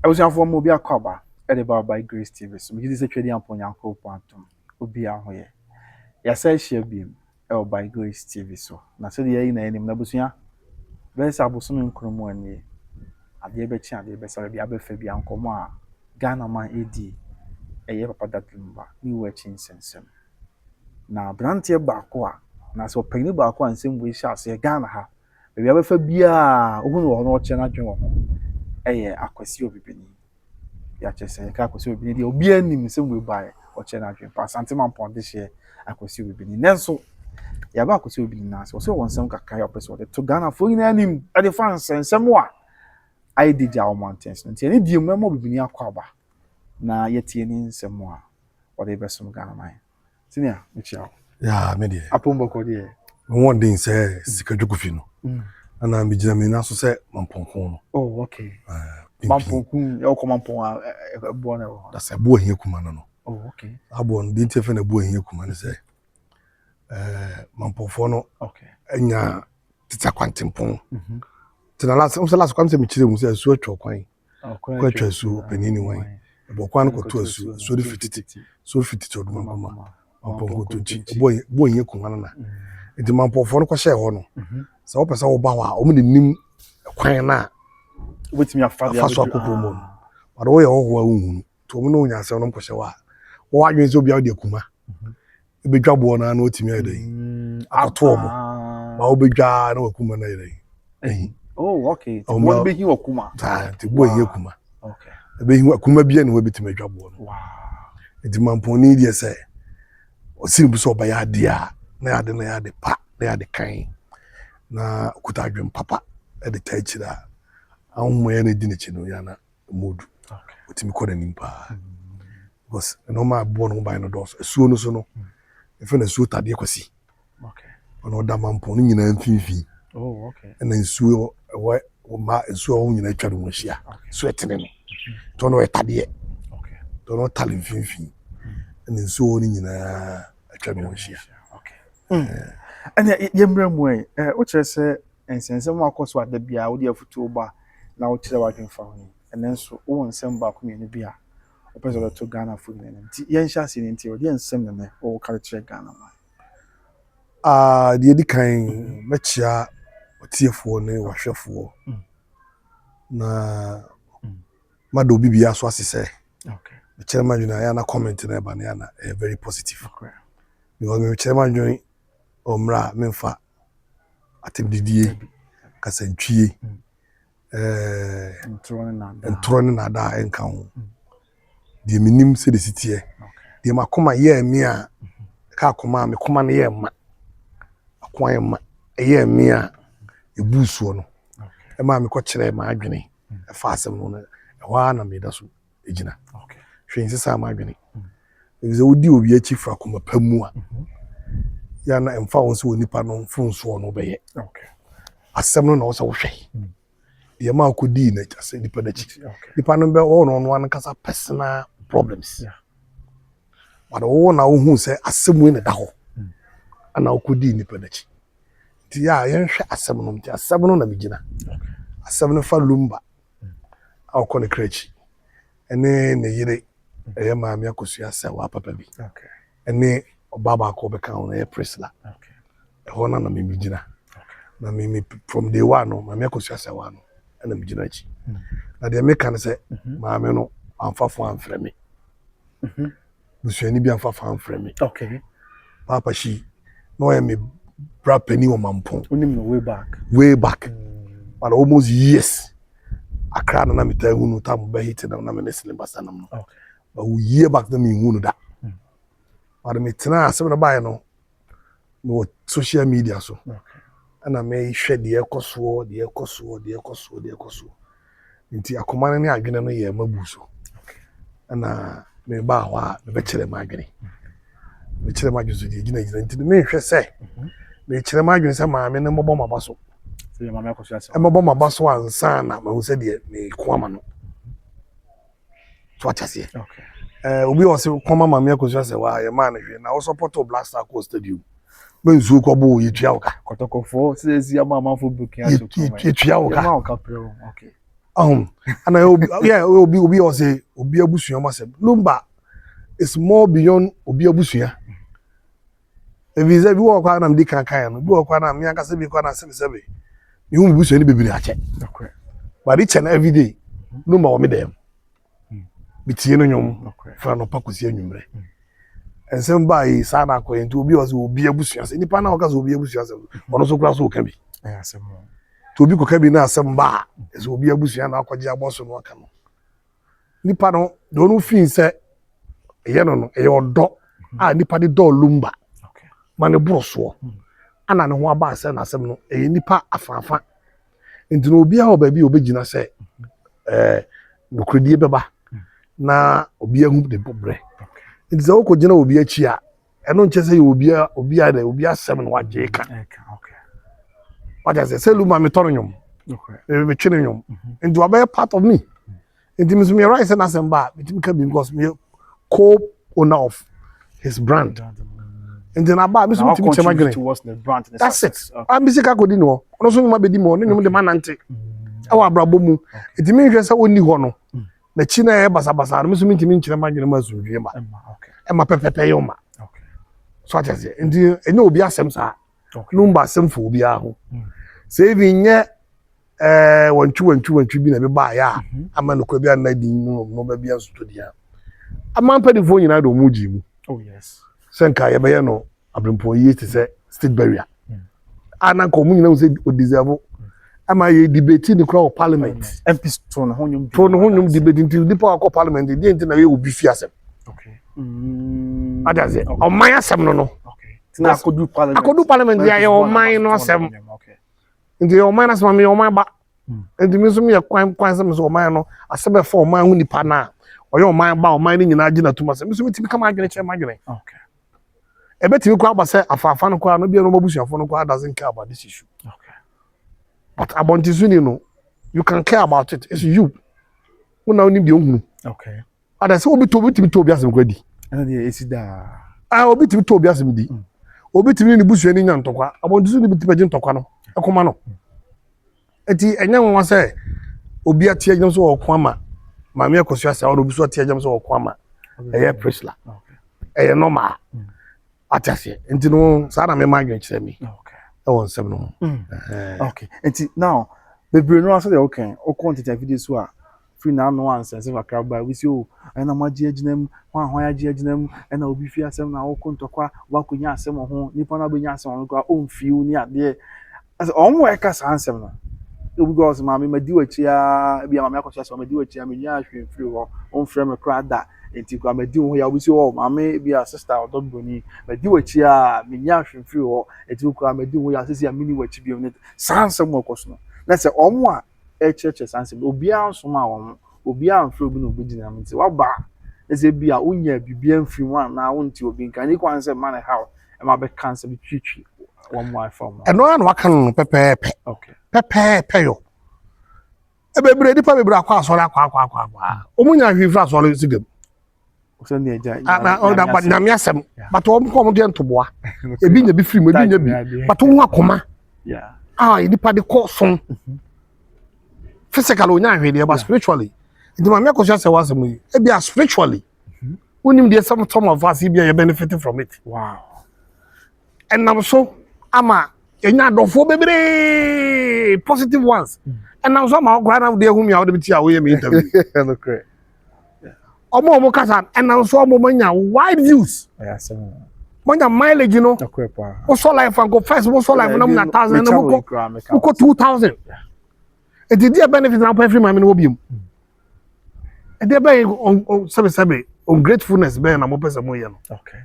was your form be a cover about by Grace TV. So we say trading upon your quantum. Obi a hoye. Ya say share beam by Grace TV so. Na so the na enim na busua. Be say abosom nkromo ani. Ade be chi ade be say bia be fa bia nkomo a Ghana man edi. Eye papa dat Lumba. Ni we chi nsensem. Na brantie baako a na so panyi baako a nsem we sha se Ghana ha. Bia be fa bia ohunu wo no che na dwen wo ho. Eye akwasi obibini. Ya chese ka akwasi obibini de obi anim nsem we bae o che na dwen pa Asantehene pon she akwasi obibini. Nenso ya ba akwasi obibini na so won nsem kakra ya person de to Ghana fo yin anim e de fans nsem wa ai di ja mountains. Nti ene di mmemo obibini akwaba na yetie ni nsem wa o de besom Ghana man. Tinia mechiao. Ya me de. Apombo ko de. Won din say sikadwukufi no. Ana me gina me na so say mamponkon no. Oh, okay. Mamponkun, e ko mampon a bo na wo. Da say bo ahia kuma no. Oh, okay. Abo no din tefe na bo ahia kuma no say. Mamponfo no. Okay. Enya tita kwantempon. Tina last kwante me chire mu say asu atwa kwan. Kwa atwa asu panini wan. Bo kwan ko to asu, so fititi Odobroni. Mamponko to chi. Bo ahia kuma no na. Enti mamponfo no ko hye ho no. So wo pesa wo ba wa o me nim kwan na wetimi afa dia so akoko mo but wo ye ho ho ahunu to mo no nya se no mkɔhye wa wo adwen so bia wo de kuma e be dwabo na na otimi adan akoto mo ba wo be dwa na wakuma na yɛn oh okay wo be hi wakuma te bo hi kuma okay e be hi wakuma bia na wo betimi dwabo no wow enti mamponi die se o siri bu so ba ya de a na ya de na ya de pa na ya de kan na kuta adwen papa e de tachira ahumwe ya na di ne chino ya na modu okay otimi ko na nimpa because no ma bo no ba no dos asuo no so no e fe na asuo tade kwasi okay ono da mampo no nyina mfimfi oh okay na asuo wo ma asuo ho nyina twa no hia so etene no to no etade okay to no tale mfimfi na asuo no nyina twa no hia okay ene yemra mu o kire se ensensem akoso ade bia wo de afutu ba na wo kire wadwen fa ho ene nso wo nsem ba ko me bia o pese to Ghana fu ne nti yen hya se ne nti wo de nsem ne o kare kire Ghana ma de di kan mechia otiefo ne wahwefo na mado bibia so asese okay the chairman you na comment na ba na very positive okay because me chairman join omra memfa atendidie kasantwie entrone na da enka ho de minim se de sitie de makoma ye mi a ka akoma me koma na ye ma akwan ye ma ye mi a ebusuo no e ma me ko kire ma adwene e fa asem no e wa na me da so ejina okay hwen sisa ma adwene e ze odi obi achi fra koma pamu a ya na emfa won se onipa no mfunso no be ye okay asem no na wo se wo hwe ye ma ko di na ase nipa da chi nipa no be wo no an kasa personal problems yeah but wo na wo hu se asem we na da ho ana wo ko di nipa da chi ti ya ye hwe asem no ti asem no na bigina asem no fa Lumba a ko ne krachi ene ne yire e ma me Akosua Serwaa papa bi okay ene obaba ko be kan na ye Prisla okay e ho na me bigina na me from day one no ma me Akosua Serwaa no na me gina chi na de me kan se ma me no amfafo amfrɛ me busuani bi amfafo amfrɛ me okay papa shi no ya me bra penny o mampon unim no way back but almost years akra na me ta hunu tam ba hit na me nesle basana no okay but we year back na me hunu da but me tena asem na bae no no social media so okay ana me hwɛ de ekoso nti akoma ne adwene no ye mabuso ana me ba wa me be kire ma adwene me kire ma adwene so de gina nti me hwɛ sɛ me kire ma adwene sɛ ma me ne mbɔ ma baso se ma me Akosua Serwaa e mbɔ ma baso ansa na ma hu sɛ de me ko ama no so atase okay obi o se koma ma me Akosua Serwaa ye ma na hwɛ na wo support Black Star Coast Stadium menzu ko bo yitua wo ka kotokofo se ezi ama amafo bukia so yitua wo ka okay And I obi or say obi abusua masem. Lumba is more beyond obi abusua. If you say we walk on am di kan no, we walk on am me akase bi kwa na sebe. You won't abusua ni bebre ache. Okay. But each and every day, Lumba o me dem. Bitie no nyom fra no pakosi anwumre. Ensem ba yi sa na akoye nti obi o se obi abusua se nipa na o ka se obi abusua se. Ono so kura so o ka bi. Asem. To obi ko ka bi na asem ba, se obi abusua na akwaje aboso no aka no. Nipa no do no fin se ye no e odo a nipa de do Lumba. Okay. Ma ne broso. Ana ne ho aba ase na asem no e nipa afafa. Nti no obi a o ba bi obegina se nokredie beba na obi ahu de bobre. Nti se wo gina obi achi a eno nche se obi asem no waje ka. Okay. What I say Lumba me toro nyom. Okay. Me chine nyom. Nti wa be part of me. Nti me so me right say na asem ba, me can be because me co-owner of his brand. And then about me so me chema towards the brand. That's it. I'm busy ka kodi no. Ono so nyuma be di mo, no nyum de manante. Awa brabo mu. Nti me hwe say oni ho no. Na chi na e basa no me so me ntimi nkyere magene ma zunwie ma. Okay. E ma pepepe yo ma. Okay. So what I say. Nti enye obi asem sa. Lumba asem fo obi aho. Say bi nye wantwu bi na be ba ya. Ama no kwa bi an na di no ba bi aso to dia. Ama pedi fo nyina do mu ji mu. Oh yes. Senka ye be no Brempomaa te say state barrier. Ana ko mu nyina wo say o deserve. Ama ye debate ni kra o parliament. MPs to no honyum debate until the power parliament dey nti na we obi fi asem. Okay. Ada say o man asem no. Okay. Tina akodu parliament ya o man no asem. Okay. Nti o man asem me o man ba. Nti me so me kwan asem so o man no asem for o man hu nipa na. O ye o man ba o man ni nyina agina tuma asem. Me so me timi kama agene che magene. Okay. Ebetimi kwa ba say afafa no kwa no bia no mabusuafo no kwa doesn't care about this issue. Okay. But abontizuni no, you can care about it. It's you. Una oni bi ohunu. Okay. Ada say obi to obi asem kwadi. Ana dey esi da. Obi timi to obi asem di. Obi timi ni busua ni nya ntokwa. Abontizuni bi tipaje ntokwa no. Ekoma no. Eti enya nwa say obi atie anyam so okwa ma. Maame Akosua Serwaa obi so atie anyam so okwa ma. Eye Prisla. Okay. Eye normal. Atase. Enti no sa na me magin kire mi. Okay. I want seven. Okay. And now, the brain answer the okay. O content video so a free na no answer se vakra ba we see o na magie aginem ho agye aginem na obi fi asem na o kontokwa wa konya asem ho nipa na benya asem ho o mfi ni ade as on we ka san asem na obi go so ma me madi wachi a bia ma me Akosua Serwaa madi wachi a me nya ahwe free ho on frame me kra da enti kwa madi ho ya obi see o ma me bia sister Odobroni madi wachi a me nya ahwe free ho enti kwa madi ho ya sisi a mini wachi bi o san asem mo koso no na se omo a church sanse obi ansoma won obi amfre obi no obedina mti wa ba eze bia unya bibia mfiri wan na wonti obi nkan ni kwan se man how e ma be cancer bi twitwi one more form eno an waka no pepepe okay pepepe yo e bebre di pa bebre akwa asore akwa omunya hwifra asore sigam so ne eja na o da na me asem but o ko mo de ntoboa ebi nya bi firi mo ebi nya bi but wo akoma yeah di pa de ko son physically onya hwede but spiritually the Maame Akosua Serwaa asem yi e bia spiritually unim dey some of us e bia you benefiting from it. Wow. And now so ama enya dofo bebre positive ones and now so ma gra na dey hu me a dey tia we me interview no correct omo kasa and now so omo manya wide views manya mileage you know o so life and go first o so life na 1000 na go 2000 it did a benefit now every man no biom e dey be on sabe ungratefulness be na mo pese mo ye no okay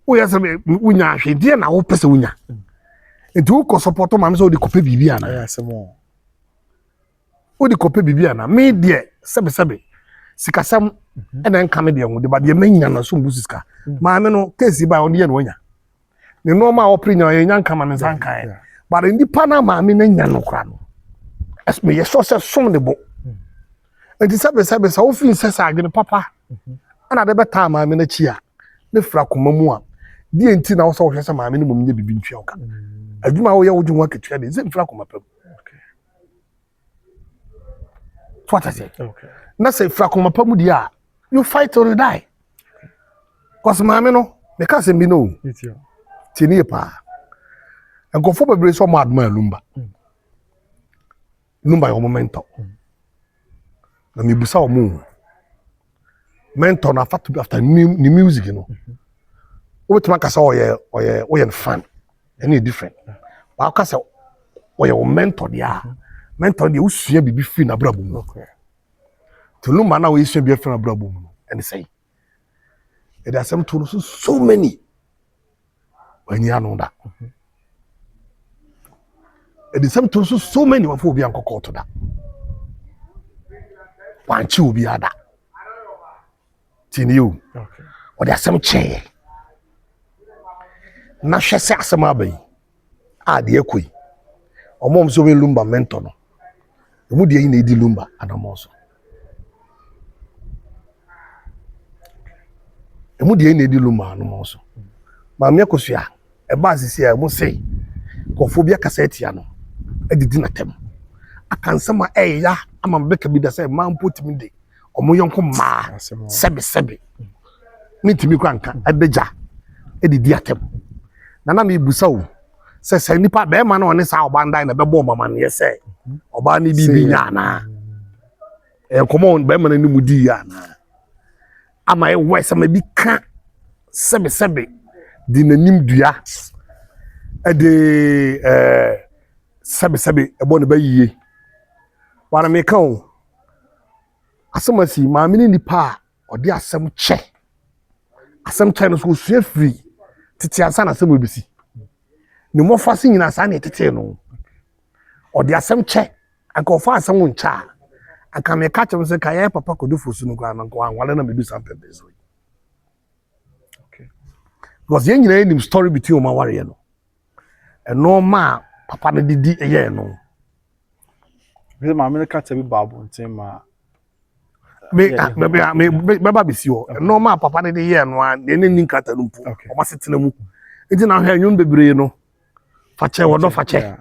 o ya sabe unya hwe dey na wo pese unya enti wo ko support ma me so di kope bibia na ya semo o di kope bibia na me dey sabe sikasam e na nka me dey ho de ba dey manya na so mbu sika ma me no case ba on dey no nya ne normal opinion ye nya nka ma me sankan but ndi pa na ma me na nya no kra no as me yes so some de bo enti sabe sa wo fin sesa agene papa ana de beta ma me na chi a ne fra koma mu a di enti na wo so wo hwese ma me no mum nya bibi ntwa oka adwuma wo ye wo dwuma ketua de ze fra koma pam what I say. Okay. Na say fra koma pa mu dia, you fight or you die. Cause maame no, me ka say me no. Tini pa. And go for bebre so mad man Lumba. Lumba your mentor. Na me busa omo. Mentor na fat after new music you know. What man ka say oye fan. Any different. But ka say oye mentor dia. Mentor dia usua bibi free na brabo mu. Okay. To Lumba na we usua bibi free na brabo mu. And say there are some tools so many when you know that. There are some tools so many when you be anko to that. One will be other. Tin you. Okay. Or there are some chair. Na shese asema bai. De ekoi. Omom so we Lumba mentor no. Emu de yin edi Lumba anamoso. Emu de yin edi Lumba anamoso. Ma me Akosua e ba sisi e mo sei. Kofobia kaseti ya no. Edidi na tem. Akansama ya ama mbeka bi da say man put me de. Omo yonko ma sebe. Mitimi kwanka ebeja. Edidi atem. Na me busa wo. Se nipa be ma na one sa obandan na bebo mama ne se. Oba ni bibi nya na. Komo be ma na ni mudi ya na. Ama e wese ma bi ka sebe di nanim dua. De sebe ebo ne bayiye. Wana me kan asamasi maamini nipa odi asem che. Asem che no so sua free. Titi ansa na asem obisi. Ne mofase nyina sa na tete no. Odi asem che anka ofa asem ncha. Anka me ka chem se ka ye papa kodufo su no kwa na kwa anwale na me do something this way. Okay. Because yen nyina nim story between o ma warrior no. No ma papa na didi eye no. Because maame na ka tabi babu ntin ma me baba bisi o. No ma papa na didi eye no an ne nin kata no mpu. O ma setena mu. Nti na hwe nyun bebre no. Fache wodo fache.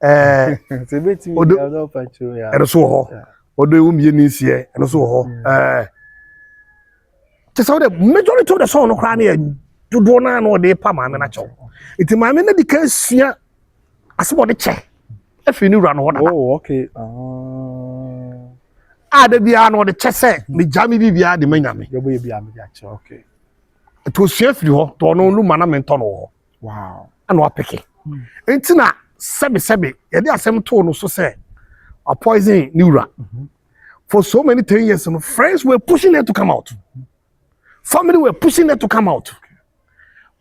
Se beti mi do fache ya. E so ho. Odo ewu mie ni sie e so ho. Te so the majority of the song no kra na dodo na no de pa maame na chew. Iti maame na di ka sua asebo de che. Efi ni wura no hoda. Oh, okay. Da bia no de che se me jami bibia de manyame. Yo boye bia me dia che. Okay. To sua firi ho to no Lumba na mentor no ho. Wow. Ana apeke. Enti na sebe ye de asem to no so se a poison ni wura. For so many 10 years no friends were pushing her to come out. Family were pushing her to come out.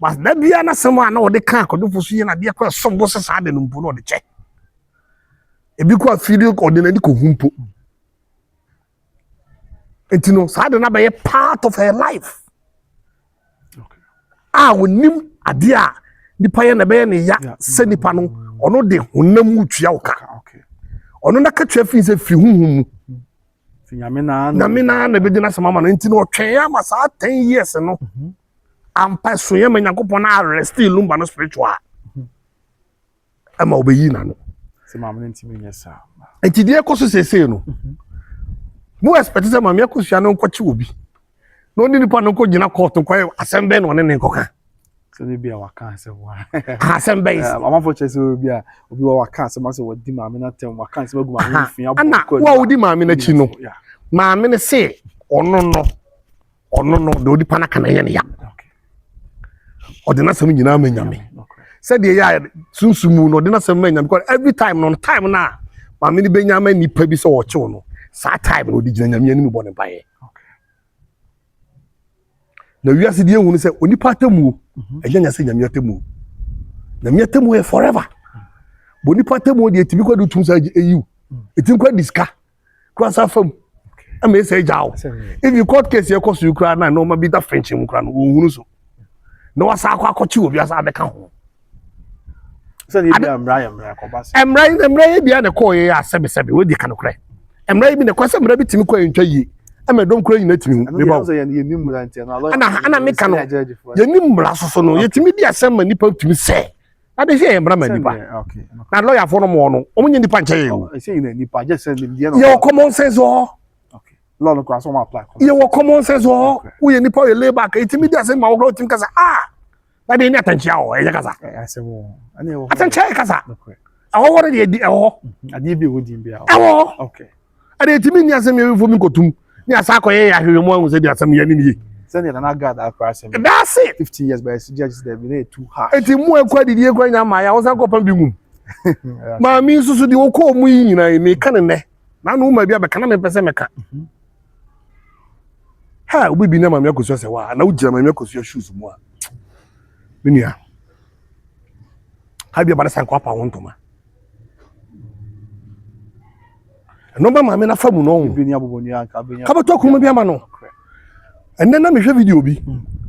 But that be na sama na ode kan kodofo so ye na de kwa sombo se sa de no mpo no de che. E bi kwa feel ko de na di ko humpo. Entino sa de na be part of her life. Okay. Wonim ade a nipa ye na be ne ya se nipa no ono de honam utua woka. Okay. Ono na ka twa fi se fi huhum. Nyame na be di na sama ma no entino otwen ya ma sa 10 years no. Ampa so ye manyankopon na arrest Lumba no spiritual. Ama obeyi na no. Se maame ntimi nyesa. Enti de ekoso sese no. Mo expect say maame Akosua no nkwachi obi. No ni nipa no ko gina court ko asembe no ne nkoka. So they be a waka say wa. Asembe is. Mama for chese obi wa waka say ma say wodi maame na tem waka say magu maame fi abo. Ana wa wodi maame na chi no. Maame ne say ono no do di pana kana ye ne ya. Odina sem nyina manyame. Said the ya sunsumu no odina sem manyame because every time no time na maame ni benyama nipa bi so wo chew no. Sa time no di gina nyame ani bo ne bae. Na wiase die hu no say onipa atamu enya say nyame atamu. Nyame atamu e forever. Bo nipa atamu de etimi kwadu tum sa eyu. Etim kwa diska. Kwa sa fam. Am e say jaw. If you court case e koso you kra na no ma bi da french mu kra no ohunu so. No wasa akwachi obi asa abeka ho. So dey be amra ko bas. Emra bia na ko ye asebe we di kanokre. Emra bi na ko asem bi timi ko entwa yi. Emedom kra nyina timi me ba. Ana meka no. Ye nim mra soso no ye timi di asem ma nipa timi se. I dey say embra nipa. Okay. Na lawyer for no more no. Omo nye nipa nche Oh, ye. say in nipa just send them there. Your common sense oh. Okay. Law no class apply. Your common sense oh. We nipa we labor ka itimi dey say ma wo grow tim kasa ah. Na dey ni atanchia oh e kasa. Asemo. Ani wo. Atanchia kasa. Okay. Awo wore dey ewo. Ade bi wodi bia. Ewo. Okay. Ade itimi ni asem ye fo mi kotum. Ni asa akoye ya hwehwe mu anu say dey asem ye ni ni. Send it na God akra asem. That's it. 15 years by judges there be too hard. Eti mu ekwa didi ekwa nya ma ya wo san kopam bi mu. Ma mi susu di wo ko mu yi nyina me ka ne. Na no ma bi abeka na me pese meka. Ha obi bi na ma me Akosua Serwaa na wo gira ma me Akosua shoes mu a. Minia. Ha bi ba na san ko apa Wontoma. No ba ma me na famu no. Bi ni aboboni aka bi ni. Ka ba to kuma bi ama no. Enne na me hwe video bi.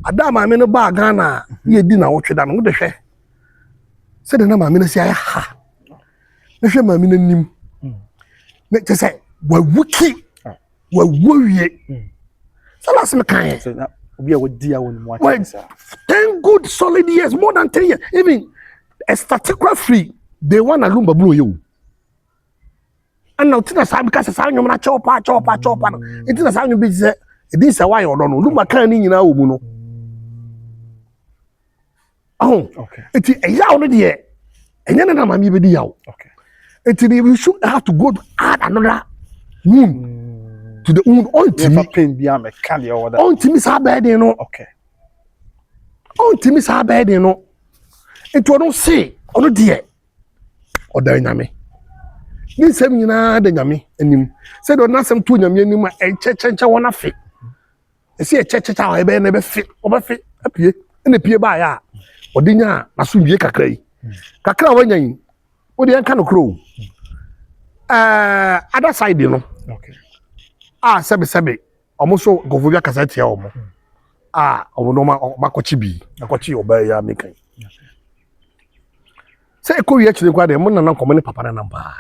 Ada ma me no ba Ghana ye di na wo tweda no wo de hwe. Se de na ma me na si aya ha. Na hwe ma me na nim. Na te say wa wuki. Wa wowie. Sala se me kan. So na obi a wodi a woni mu Well, 10 good solid years, more than 10 years. Even a statistical free, they want a Lumba blow you. And now Tina Sam because I saw you na chopper. It is a sound you be say, this a why or no. Lumba can in now, Muno. Oh, okay. It is a yaw already. And then I'm a be yaw. Okay. It is we should have to go to add another moon. To the own on Never pain be am candy or that. on Timmy Sabed, you know. Okay. On Timmy Sabed, you know. It won't say, oh dear. Or dynamic. This same you know, the yammy, and him said, or not some two yammy, and church one of fit. I see a church how I never fit, overfit, appear, and appear by ya. Or dinner, I soon be a cray. Kakra when you, what the kind of crow. Other side, you know. Okay. Ah, sebe almost so go for your cassette here omo. Ah, omo no makochi bi. Makochi oba ya mekan. Say ko wi akire kwa de mo na komo ne papa na namba.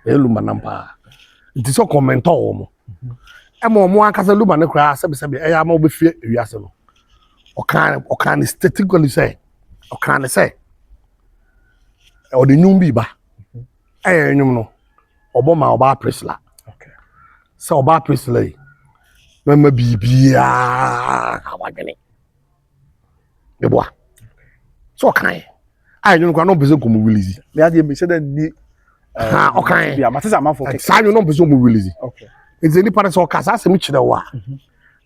Lumba namba. It is so comment omo. E mo akasa Lumba ne kra sebe e ya ma obefie ewiase no. Okan statically say. Okan say. O de nyum bi ba. Nyum no. Obo ma oba presla. So ba Presley mama bibia awadwene beboa so kan ai you no person ko mu release Me ade me say that ni ha okay bia matisa man for sa you no person mu release okay it's any part so kasa asem kire wa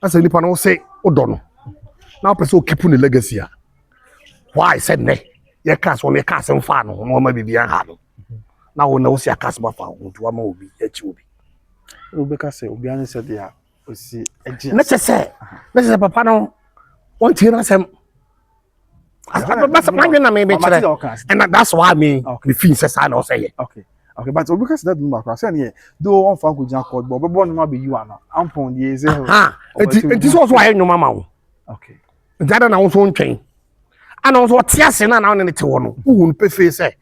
na say ni pa no say odo no na person keep the legacy a why said ne ye cast on ye cast em fa no no ma bibia ha no na wo na wo si akasa ba fa nto wa ma obi echi obi Obeka say obi an say dia osi eje let's say papa no want to hear some that's my na me and that's why me the feel says I know say okay but obeka say that Lumba cross say do on fa go jan court but bebo no ma be you ana ampon dey say it is also why no mama okay that na wo so ntwen ana wo so tiase na na ne te wo no wo pe fe say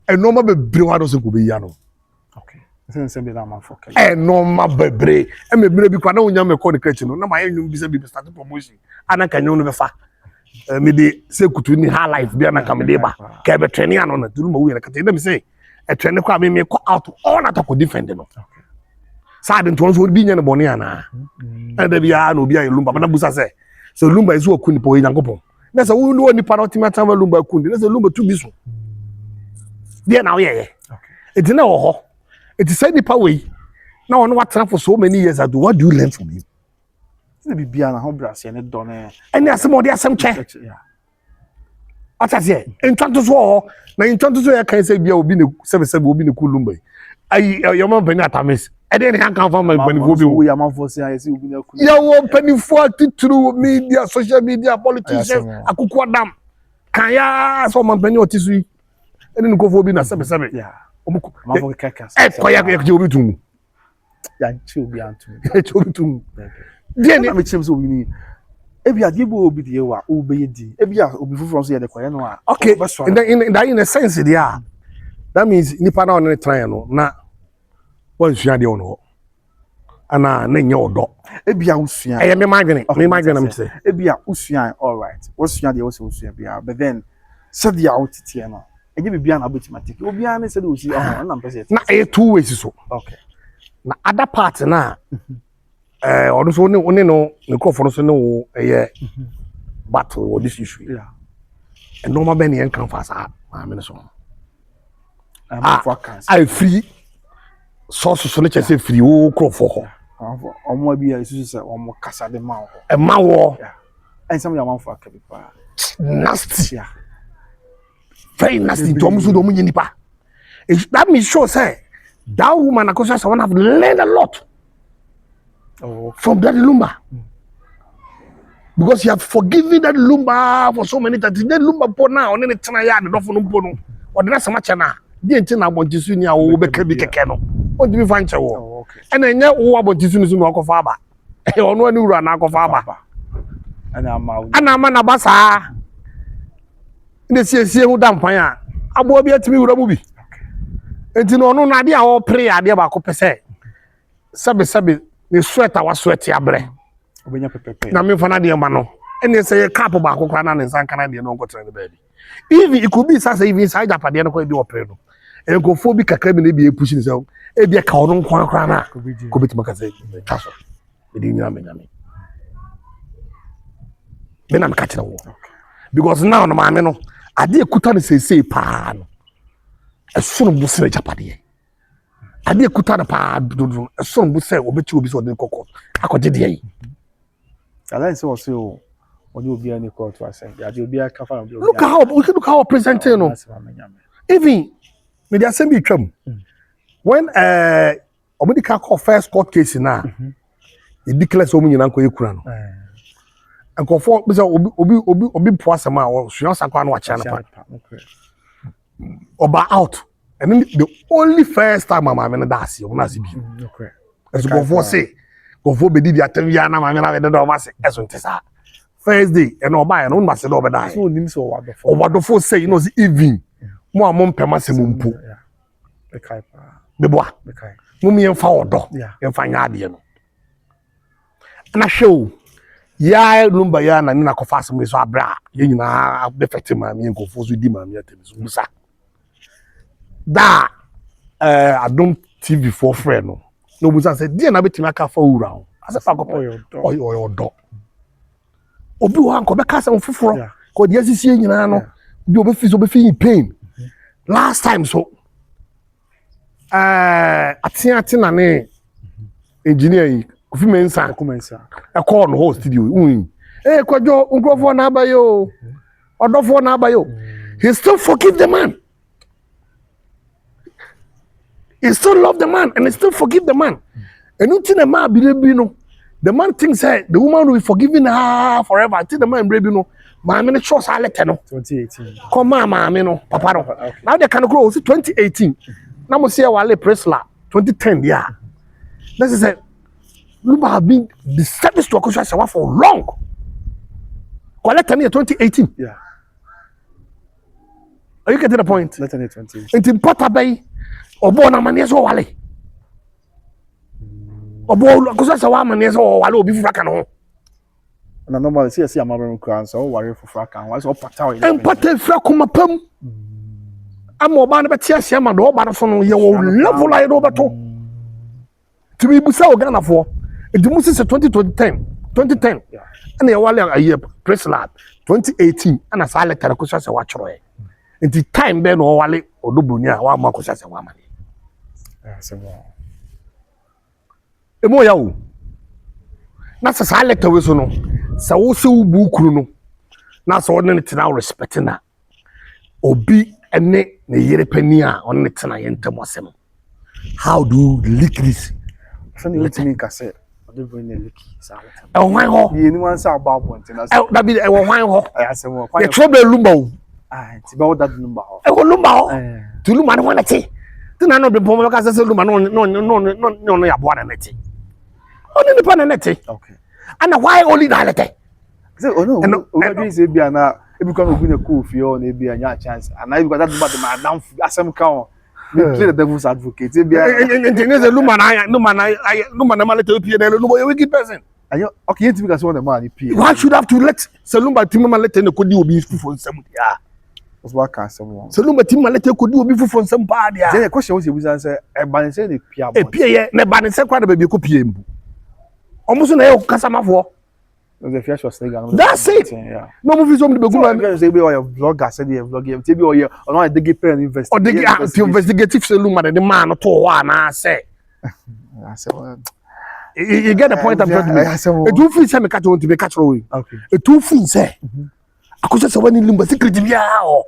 e no ma be bre wa do so go be ya no Sense be that man for no ma bebre e me bre bi kwa na onya me call the kitchen no na ma yenu bi say bi start promotion ana kan you no be fa me de say kutu ni Highlife bi ana kam de ba ka be training ano na tulu ma wi na kata dem say e training kwa me call out all na to defend no okay sa de nton so bi nya ne bone ana e da bia na obi ayi Lumba na busa say so Lumba is oku ni po yankopon na say wo no ni pa no timata Lumba kundi na say Lumba tu bi so dia na wo ye okay it na wo ho. It is said the power. Now, on what time for so many years ago, what do you learn from him? It's be bia na hobras ye ne don and there's some more there some chair. Yeah. What I say? In Tanto so, now in Tanto so, I can say bia obi ne 77 obi ne Lumba. Your man penny atamis. And then I come from my penny for we am for say I see obi ne ya wo penny for through media, social media, politicians, akukwa dam. Kan ya so man penny otisu. And then go for obi na 77. Yeah. Mavo kakas. Koya obi tumu. Ya chi obi antu. Obi tumu. Dia na me chem so obi ni. Ebi ade bo obi de wa obi ye di. Ebi a obi fufuro so ye de koya no a. Okay. In a sense there. That means nipa na on try no na wan sua de ono. Ana na nye odo. Ebi a usua. Me madwene na me say. Ebi a usua all right. Usua de wo se usua bia but then said the outitiano. And you be an abutimati. You be an said, "We na two ways so. Okay. Na other part na or so only no microphone so no battle or this issue. Yeah. And normal ben yen kan fa sa ma me so. I free source so let say free o crofo ho. Omo bi ya isusu say omo kasa de ma ho. E ma wo. Yeah. And some yaman for akabipa. Nasty. Yeah. Very nasty. That means sure say that woman Akosua Serwaa have learned a lot from that Lumba. Because you have forgiven that Lumba for so many times. That Lumba po now on any channel ya the dofo no po no. Or the na chana. Di enti na bonjisu ni a wo be keke no. What do we find chawo? Okay. And enya wo bonjisu ni so no akofa aba. E ono ani wura na akofa aba. Ana ama na basa. Inde sie hu dampan a abo bi atimi wura mu bi. Enti no no na de a wo pray ade ba ko pese. Sabe ni sweater wa sweat abre. Obenya pepepe. Na me fa na de ma no. Ene say cap ba ko kra na ne nsan kana de no ngotre ne baby. Even it could be say even side japade no ko bi wo pray no. Enkofo bi kakra bi na bi e push ni say e bi ka ono nkwan kra na ko bitima ka say taso. Be di nyame nyame. Me na me catch wo. Because now no maame no ade ekuta no say pa no. Esono bu se japade. Ade ekuta no pa do esono bu se obechi obi so de kokko akode de yi. Ala nse wo se o oni obi ani court to asem. Ya de obi aka fa obi. Look how presenting no. Even me dey asem bi twam. When omedi ka call first court case na e declare so mu nyina nko ekura no. Nkofo be say obi po asem a o suyan sakwa na wa cha na pa. Oba out. And then the only first time my man that's you na see bi. Okay. As go for say go for be di atavia na my man na do ma say Asantehene. First day and oba no ma say do be die. So nim so wadofo. Wadofo say you know the even. Mo amon pema se mumpo. Yeah. Be kai pa. Be boa. Be kai. Mo mi enfa odo. Yeah. Enfa nya ade no. Na show ya Lumba ya na na kofa asem so abra. Ye nyina defect ma mi nkofo so di ma mi atem so musa. Da Adom TV for friend no. No busa say dia na betimi aka fa wura ho. Ase fa kopo oyo obi wa nko be ka asem foforo. Ko dia sisi nyina no. Bi obi fi in pain. Last time so ati na ne engineer yi Kofi Mensa e call no host studio kwajo nkrofo na abayo odofo na abayo. He still forgive the man. He still love the man and he still forgive the man. And until the man be no, the man thinks the woman will be forgiving her forever. Until the man be no, my minute shows I let no. 2018. Come on, no, papa no. Okay. Now they can grow 2018. Now we see our press lab 2010. Yeah, this is it. Lumba have been the service to Akosua Serwaa for long. Collect year 2018. Yeah. Are you getting the point? Let me 2018. It's important by obo na mane so wale. Obo Akosua Serwaa mane so wale obi fufra kan ho. Na normal see amabere kran so ware fufra kan wa so pata. Empata fra kuma pam. Ama oba na beti asia ma do oba no so no ye wo level ayi do beto. To be busa Ghana for. It must say 2010. Yeah. And the wale a year press lab 2018 and as I let Akosua Serwaa chroe. In the time ben o wale Odobroni a wa ma Akosua Serwaa mane. Serwaa. Emo ya o. Na sa let we so no. Sa wo se wo bukuru no. Na sa won ne tena respect na. Obi ene ne yere pani a on ne tena yentam asem. How do you leak this? So you let me say Odobroni leak sa. E wan ho. Ye ni wan sa about point na. Da bi e wan ho. Asem wo. The trouble Lumba o. Ti ba that Lumba ho. E Lumba ho. Tu Lumba no wana ti. Ti na no Brempomaa ka say Lumba no ya boa na neti. Only the pan neti. Okay. And why only that letter? Say oh no. Obi say bia na e bi kan ogu na ku fie o na bia nya chance. And I because that Lumba the madam asem kan me play the devil's advocate. E bia Lumba na malete opie na Lumba a wicked person. Ayo okay yet because one the man e pie. Why should have to let Lumba timma malete na kodi obi for nsam dia? was what can someone. So Lumba team let could do before from some party. The question was answer a ban say the Pia. A Pia, ne ban say quite a baby copy. Almost an El Casamafo. The first was saying, that's it. Yeah. No movies on the Beguma. Say, be your vlogger, said you're vlogging, TV or you, or not, they give pen invest. Or they get investigative Luma and the man to one, I say. I said, well, you get the point I'm trying to make. A two feet, I'm a cat to be catch away. Okay. A two feet, say. Akosua Serwaa in Lumba secret bia o.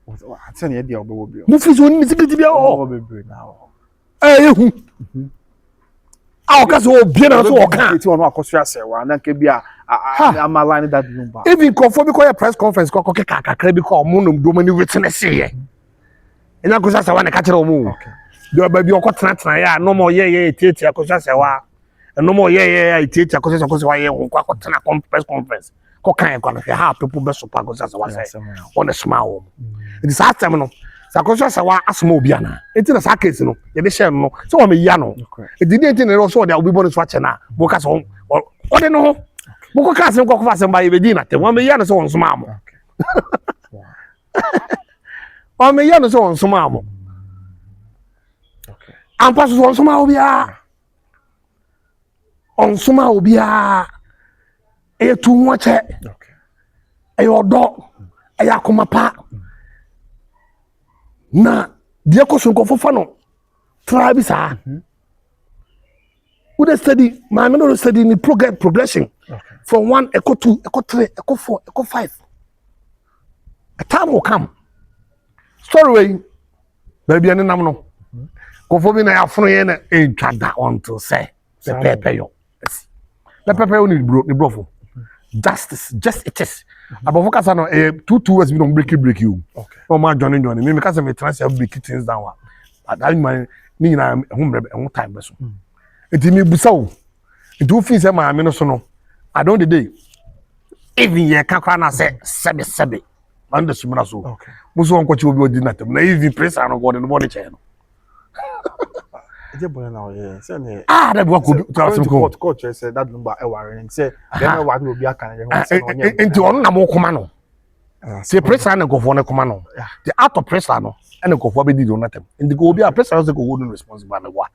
I tell you, the obo bi. Movies on secret bia o. Now. Ehu. Ka so bia na so o kan. Ti won Akosua Serwaa na nke bia am align that Lumba. Even confirm because press conference ko kakra bi ko mo nom do mani witness ye. Ina Akosua Serwaa na ka kire o mo. Okay. Do ba bi o ko tena ya no mo ye tieti Akosua Serwaa. No mo ye tieti Akosua Serwaa ye ko tena press conference. Ko kan ko na how people be support Akosua Serwaa say on the small. It is that time no. Akosua Serwaa asma obi ana. Enti na sa case no, ye be share no. So o me ya no. E di enti na so dey obi bonus watch na. Bo ka so o de no. Bo ko ka asem ko fa asem ba ye be di na te. O me ya no so on soma mo. O me ya no so on soma mo. Okay. Ampa so on soma obi a. On soma obi a. E tu nwache. Okay. E odo. E akoma pa. Na dia ko so nkofo fa no tribe sa we dey study my men no study in progression from 1 echo 2 echo 3 echo 4 echo 5 a time will come story way baby ani nam no kofo bi na ya funu ye na entwada until say the pepe yo the pepe yo ni brofo justice just it is above kasa no 2 words bi no break you okay no ma join me kasa me transfer break things down but that man ni na home time be so enti me busa wo enti wo fi say ma me no so no I don't the day even ye kakra na say sebe man de sumuna so okay muso won kwachi obi odi na tem na even praise and god no body chair no je boy na ye say na that work obi to court say that Lumba e warning say dem e wadu obi aka na say no nya enti onu na mo koma no say praise and go for na koma no the art of praise no and go for be di do na tem enti go obi a praise say go hold responsible na wa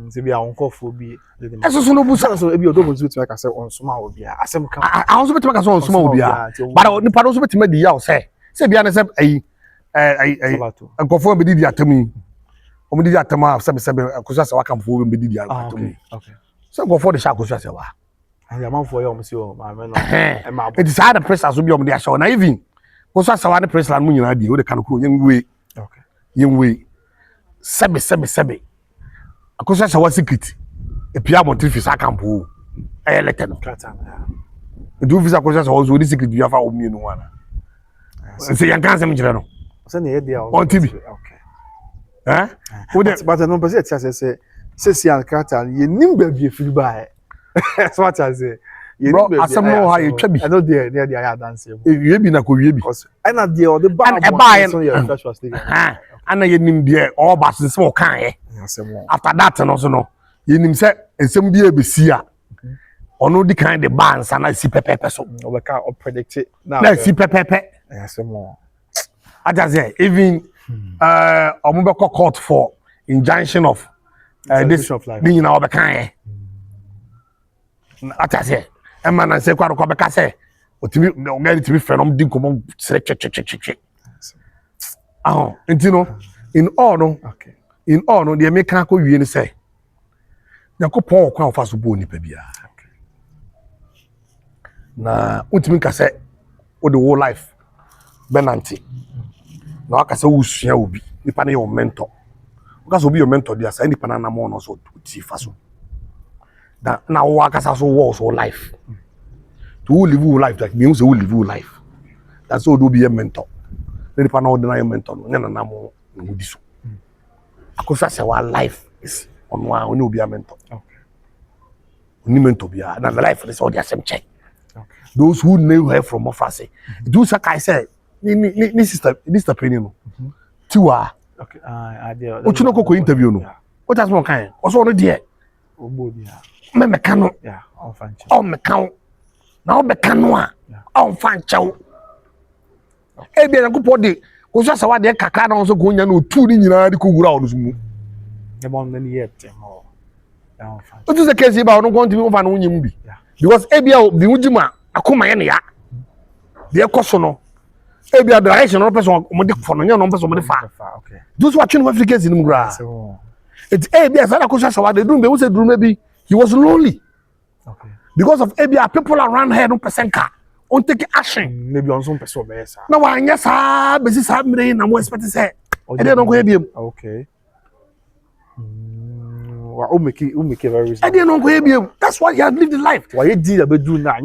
say be an nkofo bi eso so no busa so e bi Odobroni bet make say on soma obi a asem ka a so bet make say on soma obi a but ni pa do so bet make di ya o say bia na say nkofo be di atami o di atama sebe Akosua Serwaa kan fo be di atami okay so nkofo de sha Akosua Serwaa and the man for you say o ma me no e ma it is hard the press so bi o de asho na even Akosua Serwaa the press land mu nyina di o de kan ko yenwe okay yenwe sebe Akosua Serwaa secret e pia mo trifi sa kampo e lete no kata na do visa Akosua Serwaa so di secret bi afa o mi no wana se yan kan sem jire no se na ye dia on TV okay but no but say si an kata ye nim ba bi efiri ba so what I say ye nim ba asem no ha ye twa bi I know there ya dance ye bi na ko wie bi and na there o the ba so ye fresh was thing ana ye nim there all ba se o kan ye after that no so no ye nim say ensem bi e be si a ono di kind the bands and si pepepe so we can predict it now na si pepepe more I just say even omo court for injunction of this being na obekan ye I just say e man na say kwaro ko beka say otimi o get to be phenom din komo sere che enti no in all no the make kan ko wie ni say yakopon kwa ofa so bo ni pa bia na utimi ka say o the whole life benanti na aka say wo sua obi nipa na your mentor because obi your mentor dia say nipa na mo no so ti fa so na wo aka so wo so life to live your life like means you live your life that's all do be a mentor nipa na ordinary mentor no na mo no di so Akosua Serwaa life is on one only obi a mentor okay only mentor bia na the life is all the same check okay those who know her from afar say do sakai say ni sister penny no tiwa okay I there o chuno koko interview no o just one kind o so no there ogbo bia me meka no yeah on fan o meka na o meka no a on fan chew e bia na kupo de ko so sawa de kakra na so ko nya na otu ni nyina de ko wura ono so mu e bon na ni yet mo o tu se kesi ba ono ko ntimi ko fa no nyim bi because e bia bi wujima akoma ye ne ya de ekoso no e bia direction no person mo de fo no nya no person mo de fa okay those watching Africans in mura it e bia sa na ko sawa de drum be wo se drum be he was lonely okay because of e bia people around here no person car on take action maybe on some person be sa na wa nya sa be si sa mre na mo expect say e de no ko e bia okay o make very reasonable. I didn't know where be. That's why he had lived the life. Why you did about do now?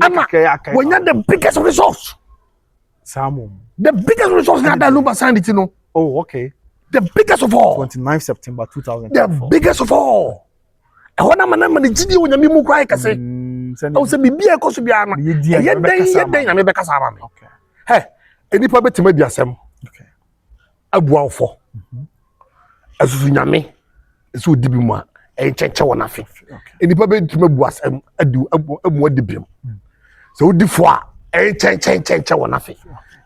When you're the biggest resource. Salmon. The biggest resource that Lumba signed it, you know. Oh, okay. The biggest of all. 29 September 2000. The biggest of all. I want to man the GD when you move cry say. I say be a cost be an. Okay. Hey, any public to me be asem. Okay. Abuan for. Asu nyame. Asu dibi mu a. Encheche wona fe. Enipa be tuma bu asem adu amu adibim. So odi fo a encheche wona fe.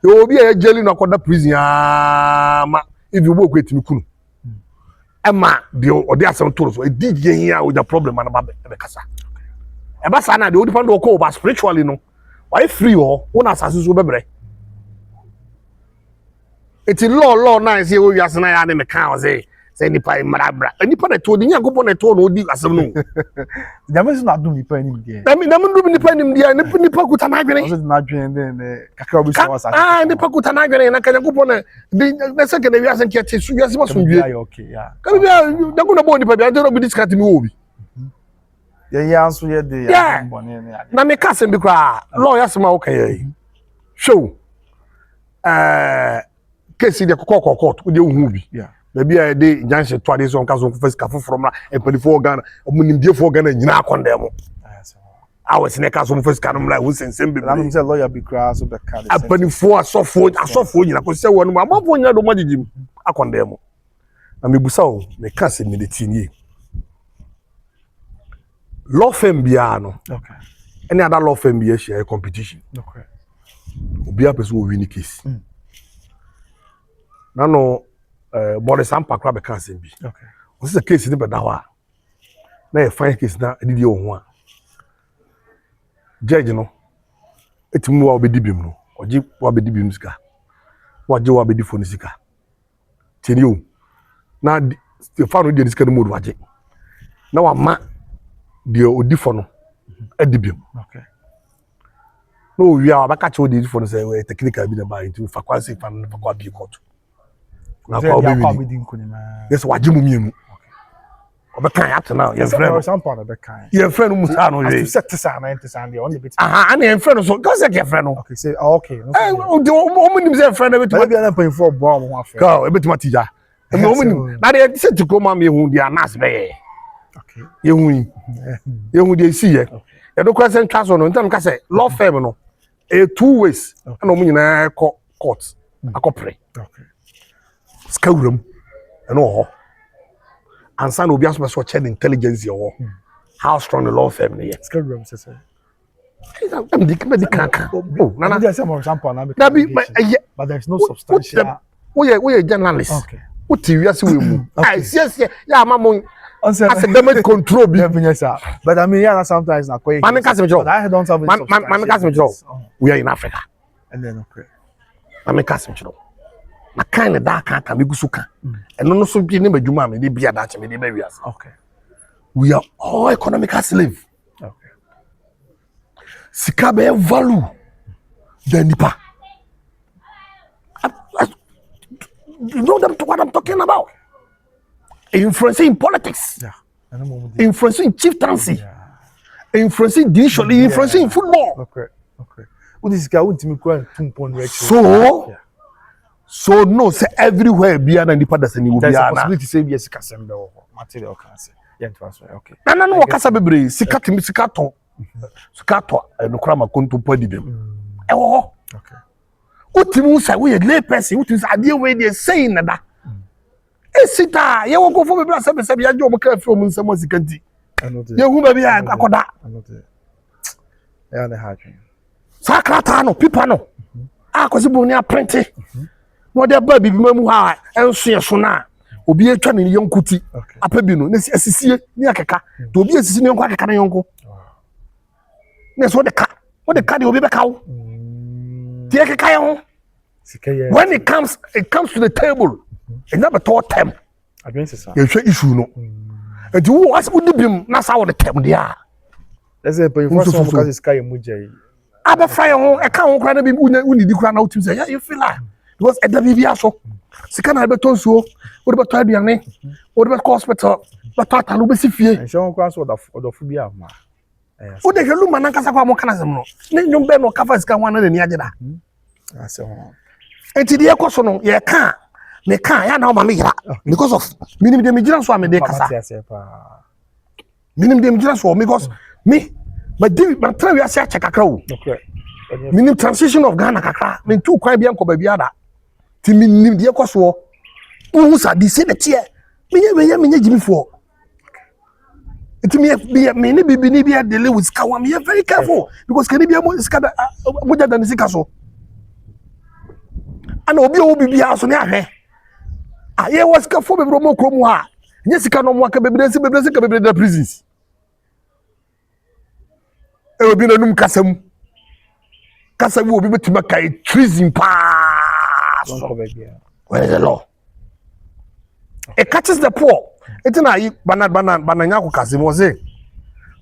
Yo obi a jeli no akoda prison ma if you work with kunu. Ema de odi asem toro so edi je hia o ja problem na ba be kasa. E ba sa na de odi fa do ko ba spiritually no. Why free o wona asase so bebre. Eti law na say o wiase na ya ne me kan o say say nipa marabra nipa na to di nyankopon na to no odi asem no jamesu na dum nipa nim de na me dum nipa nim de nipa kuta na adwene also na adwene de kakra obi so wasa nipa kuta na adwene na nyankopon na se ke na wiase nke che su wiase masundwe okay yeah ka bi da ko na bo nipa bi ante no bi discount mi wo bi ye anso ye de ya mbone ne na me ka sem bi kra law yasema wo kan ye show case de court wo de hu bi yeah maybe I dey injunction to ade so nka so first ka from na empalifo Ghana omunimdiefo Ghana nyina akondem awes ne ka so first ka no mla wo sensem be na say lawyer be cra so be ka empalifo asofo nyina ko se wonu amafo nyina do magigim akondem na mebusa o me ka se meditini law firm bia no okay any other law firm bia share competition okay obi a person win case na no body sampa kra be kan sem bi okay this is a case ni be da wa na e fine case na didi o ho a judge no etimu wa obedi bim no oji wa obedi bim sika waje wa obedi fo ni sika teni o na Stefano de sika no modu waje na wa ma de odi fo no adibim okay no wi a ba ka che odi fo no say we technical bi na ba into fa kwa say fa no fa kwa bi court na kwa obi yes waje mu mienu obe kan ya tena ye friend sampa na be kan ye friend mu sa no ye set sa na ente san de on the bit ana ye friend so go say ye friend no okay say okay no o mu nim say friend e betima bia na pan for bo mo afre go e betima tija e mo mu nim na de say to go ma me hu dia nas be ye okay ye hu dia si ye e do kwa say ntwa so no ntam ka say law firm no e two ways na mo nyina court akopre okay skawuram eno ho ansa na obi aso so check the intelligence yo how strong the law firm is skawuram say I'm the kaka oh na just say sample na but there's no substantial we journalist okay what you say we mu yes yeah mama as a damage control be but I mean yeah sometimes na quite man ka se me but I don't have man ka se me we are in Africa and then okay man ka se me na kind of that can be gusuka and no so bi ne madwuma me dey bia da che me dey ba wiase okay we are all economical slave okay sika be value the nipa you know what I'm talking about influencing politics influencing chieftaincy influencing judiciary influencing football okay what is guy want me go tumpon so no say everywhere bia na nipa da sani wo bia na possibility say bia sika sembe wo material can say yeah to answer okay na no wakasa bebre sika timi sika to no kra makonto padi bem e wo okay utimu say we lay person utimu say ade we dey saying na da esita ye wo ko fo bebre asebe bia je o mo ka fi o mo nsemo sika nti ye hu ba bia akoda yeah na ha twen sakrata no pipa no kwasi bo ni aprente no de ba bibi mamu ha enso ye so na obi atwa ne yonkuti apa bi no na asisie ni akeka to obi asisi ne yonko akeka na yonko na so de ka de obi be kawo tie akeka ye ho when it comes to the table it never taught them against sir you share issue no and you ask udi bim na sa wo de tem dia let's say pay for some because sky emujai aba fire ho e ka ho kra na bi uni di kra na utim say you feel like because e da bi aso sika na be to nsuo wo de be to aduane wo de be hospital be to atalu be sifie e se won kra so odofu bi ama wo de Lumba na nkasa kwa mo kana sem no ne nyum be no kafa sika ho na ni ageda ase ho enti de ekoso no ye ka me ka ya na o ma me yira because of minim de me jira so am de kasa minim de me jira so because me but try we ase check kakra o okay minim transition of Ghana kakra me tu kwan bia nko ba bia da ti minim de ekoso wo sa di se de tie me jimi fo enti me ne bibi ni bia deal with kawa me very careful because can bia mo ska mo jada ni sika so ana obi o bibi aso ne ahwe ye was ka fo bebro mo krom ha nye sika no mo aka bebrese ka bebrese prisons e obi na num kasam obi betima kai treason pa so where is the law it catches the poor etina yi bananya ko kasem was it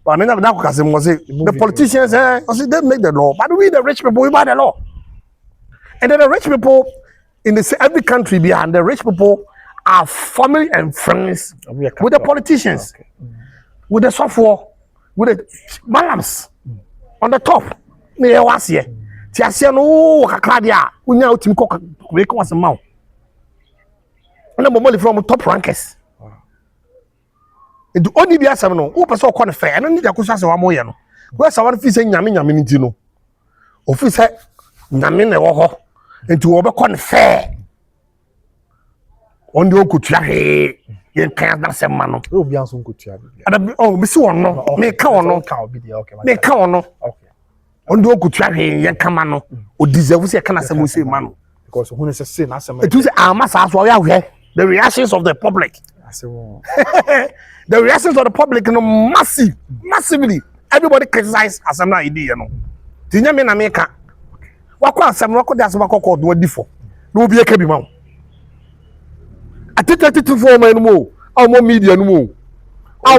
bananya ko kasem was it the politicians they make the law but we the rich people we buy the law and then the rich people in every country behind the rich people are family and friends with the politicians, with the software, with the balance on the top. Me was here. Tiasia no kakadia. Unya utim ko we ko asema. Na momoli from top rankers. And only be asem no. Who person ko ne fair. Na ni Akosua Serwaa mo ye no. We sa wan fi se nyame nti no. Office nyame na wo ho. Enti wo be ko ne fair. On the okutua he yen kan na se ma no obi anso nkotua bi ada oh me si won no me ka won no me ka won no okay on the okutua he yen kama no o deserve se kana se mo se ma no because who is say na se it is amasa so ya hwe the reactions of the public the reactions of the public no massively everybody criticize asem na idea no tinya me na me ka wakọ asem no wakọ de asem wakọ do adifo no obi eka bi ma atete for man mo mo media no mo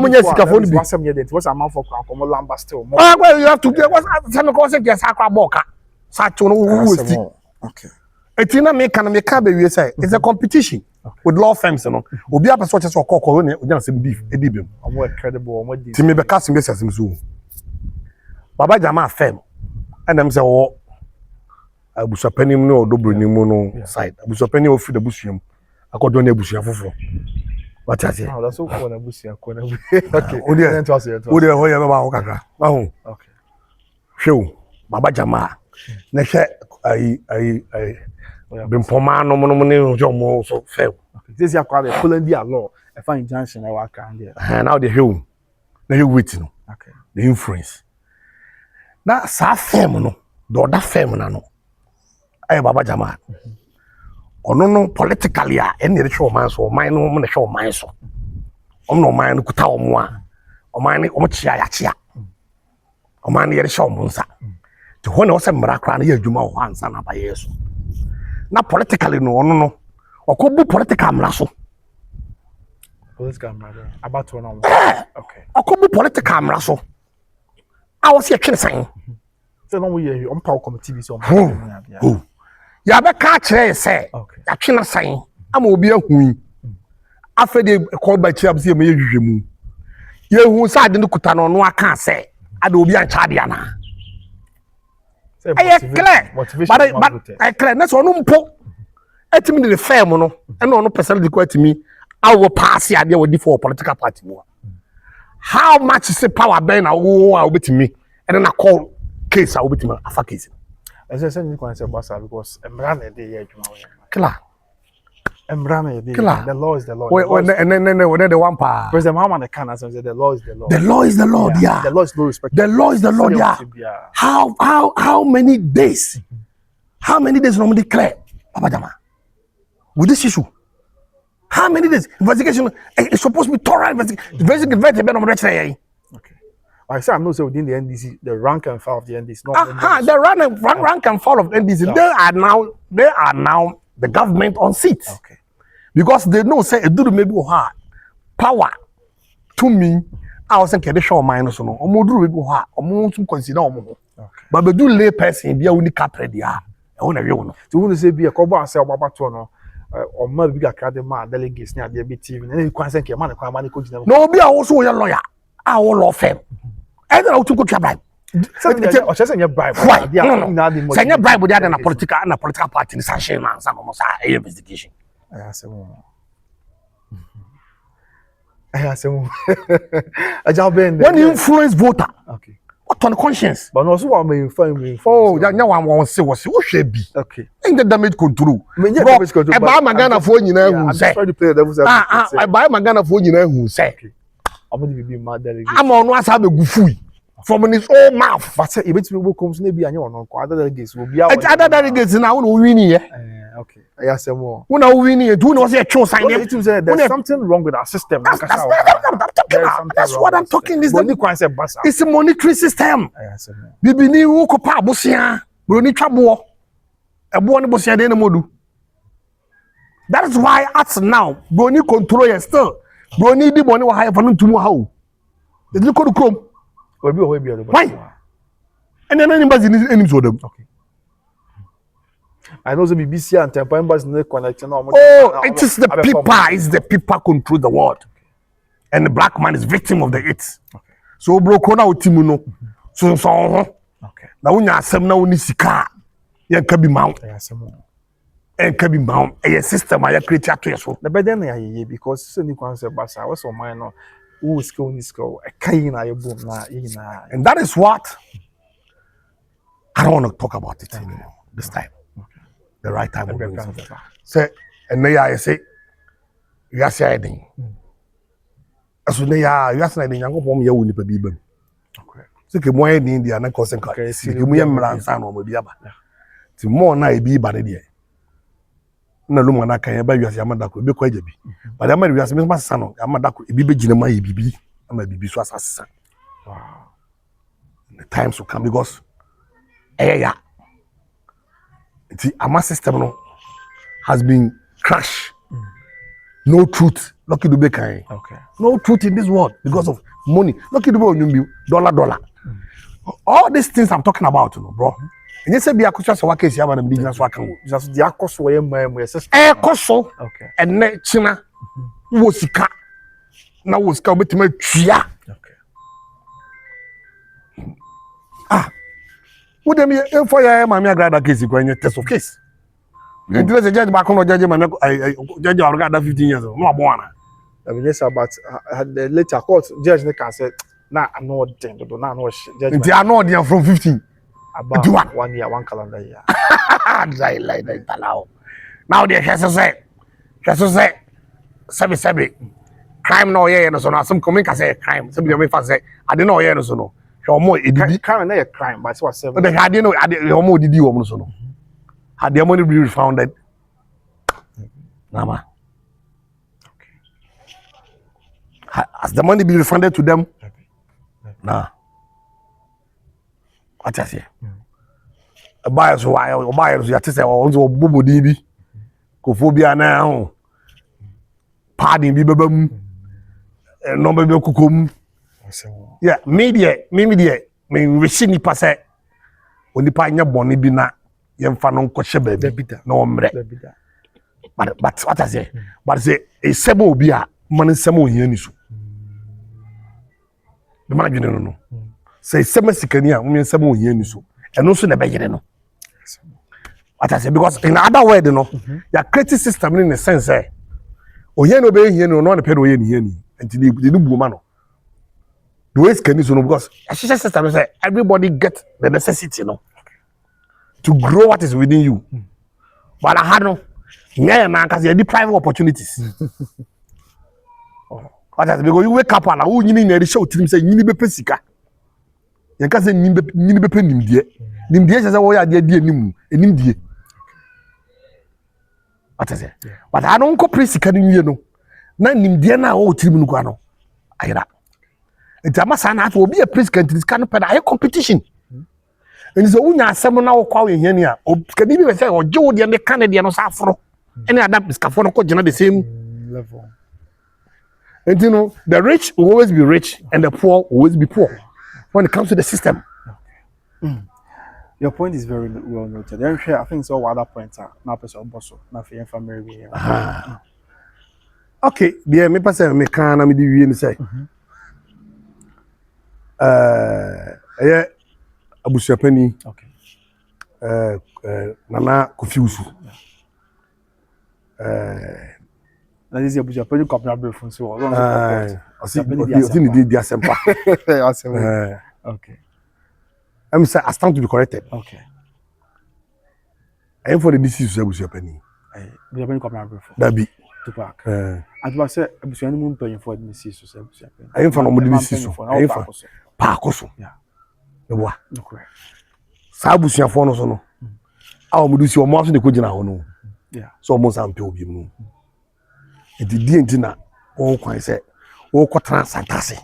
mo nya sika phone bi wasam ye det was amount for come Lumba still more well you have to get what some cause get sakra boka sa chu no wusti okay etina me kan me ka be wie say it's a competition with law firms no obi apeso che so kokoro ne onya sem beef edibem omo incredible omo di ti me be ka sem be sasem so baba jama firm enam say wo abusapanim no Odobroni mu no side abusapanim ofi da busuam akodo na ebusia foforo what I say that's so cool na busia ko na okay o de ho ye ba ho kakra ba ho okay hwew baba jama na hwe ai Brempomaa no ne jo mo so fe okay this ya kwa be Colombia law e fa injunction na wa kan there now the hwew na you wait no okay the influence na sa fem no the other fem na no ai baba jama no politically any the show man so mine no the show man so no man kuta omo a o man ni o chia ya chia o man ye show mo nsa to ho na o se mra kra na ye adwuma o ansa na ba yeso na politically no okobu political mra so political mra about to no okay okobu political mra so a wo se atwe san so no we ye on power committee bi so o ya be ka kire say ya twena san ama obi ahui afede call by chiab say me hwehwemu ye hu sa de kuta no no aka say ada obi ancha de ana ay clear but ay clear na so no mpo etimi de firm no e no person de ko etimi awo pass ya de wodi for political party mo how much say power ben na wo obetimi and na call case obetimi afa case as I said, you can say bossa because Em0tionally dey adwuma we. Killer. Em0tionally dey. The law is the law. When the one pa. President Muhammad Khan has said the law is the law. The law is the law, yeah. The law is no respect. The law is the law, yeah. How many days How many days normally declare, Papa Jama, with this issue? How many days? Investigation is supposed to be thorough investigation. Okay. I say I'm not saying within the NDC, the rank and file of the NDC. The rank and file of NDC. No. They are now the government on seat. Okay. Because they know say it do maybe hard power to me. I was saying show minus no. Omo maybe hard. Omo to consider omo. But they do lay person be a unique capre dia. E wona we no. To wona say be a kobo ase obaba to no. Or ma bi kakra de ma delegates ni ade be TV. Na kwan say ke ma ne ko gina. No be a also your lawyer. I will law firm. I don't know to go to bribe. Or just say bribe. Say your bribe with a political party in sanction and some almost a investigation. I say when you influence voter. Okay. What on conscience? But also what may inform me. Oh, that now one say what should be. Okay. In the damage control. Damage control. I buy my Ghana phone, you know who say. I'm trying to play the devil's advocate. I buy my Ghana phone, you know who say. I'm going to be mad delegate. I'm on what's have a goofy from his own mouth. But say if people comes maybe and you on other delegates will be other delegates now win here. Okay. I say more. Who now win here? Who knows your choice? There's something wrong with our system. That's what I'm talking. It's a monetary system. Bibi ni wo ko pa abosia. Bro ni twabo. Ebo ni bosia de na modu. That is why at now, bro ni control you still. Bro ni di money wa high for ntumu ha o. They look on chrome. Why? And then anybody in so them. Okay. I know the BBC and Temple Embassy in connection. Oh, it is the people. It's the people control the world. And the black man is victim of the it. Okay. So bro kona utimu no. So okay. Na unya asem na uni sika. Yan kabi mount. And kabi mount. A system I create at so. The better na because so ni kwan se basa. What's on mine no. Who is going to go? A kain na boom na. And that is what I don't want to talk about it anymore this time. Okay. The right time. Say, and now I say, you are saying, as soon as you are saying, you are going to be able to. Okay. So, you are in India and causing cars. You are in Ransan or maybe about. The more na be bad idea. Na Lumba na kan ba wiase amada ko be kwa jabi. But am wiase me ma sano amada ko ebi be gina ma ebibi ama bibi so asasa. Wow. The times will come because yeah. The AMA system no has been crashed. No truth. Lucky to be kind. Okay. No truth in this world because of money. Lucky to be on dollar. All these things I'm talking about, you know, bro. And you say be Akosua Serwaa case here and business work. Just the Akosua system. Koso. Okay. And ne China was sika. Na was ka betime twia. Okay. Who dem for ya mama agrada case ko any test of case. You do say judge back on judge mama judge agrada 15 years no abona. I mean yes about the later court judge can say na no den do na no judge. They are not there from 15. About 1 year, 1 calendar year. Like that now they say sebi crime no yeah no so now some coming can say crime some be fast say I don't know yeah no so no more crime na a crime but what seven they had no more did you so no had their money be refunded nama has the money been refunded to them nah what I say buyers why buyers you say on so bobo dibi kophobia na ho pardon bi babam no be kukom yeah media me wishi ni pase onipa nya boni bi na ye mfa no nkɔhye baabi na omre but what I say but say e sebo obi a man nsɛm ohia ni so be man adwene no say sɛm sikani a mo nsɛm ohia ni so ɛno so na be yere no what I say because in other word no your creative system in the sense ohia no be hia no no na pɛ do ohia ni hia ni nti the bu ma no the way can is no because a system say everybody get the necessity no to grow what is within you but I had no yeah man cause you the private opportunities what I say because you wake up and you need to show to him say you need be pesika you can say you need be pe nimdie say wo ya de anim What is it? But I don't go praise can you know. Na nimdeɛ na o tirim no kwa no. Ayira. Nti amasa na to obi a praise can this kind of competition. And so unya asɛm na wo kwa we hia ni a can be say o je wo de ne kan de no sa afro. Any other biskafo no ko gina the same level. And you know, the rich will always be rich and the poor will always be poor when it comes to the system. Your point is very well noted. I think so. Other points are now person bosso, now for your family. Okay, dear, me pass me can am di wie say. Abusuapani. Okay. Nana Kofiusu. That is Abusuapani company from so. I see the asempa. Okay. I'm say I stand to be corrected. Okay. I am for the disease Abusuapani. Abusuapani company from. That be. Tupac. And what say Abusuapani mun pay for the disease so Abusuapani. I am for no disease. I am for Pakoso. Yeah. Ewa. Okay. Sa abusuafo no so no. A o mudu si o mo aso de ko gina ho no. Yeah. So o mo san pe obi mu. Enti die enti na o kwan se o ko transantase.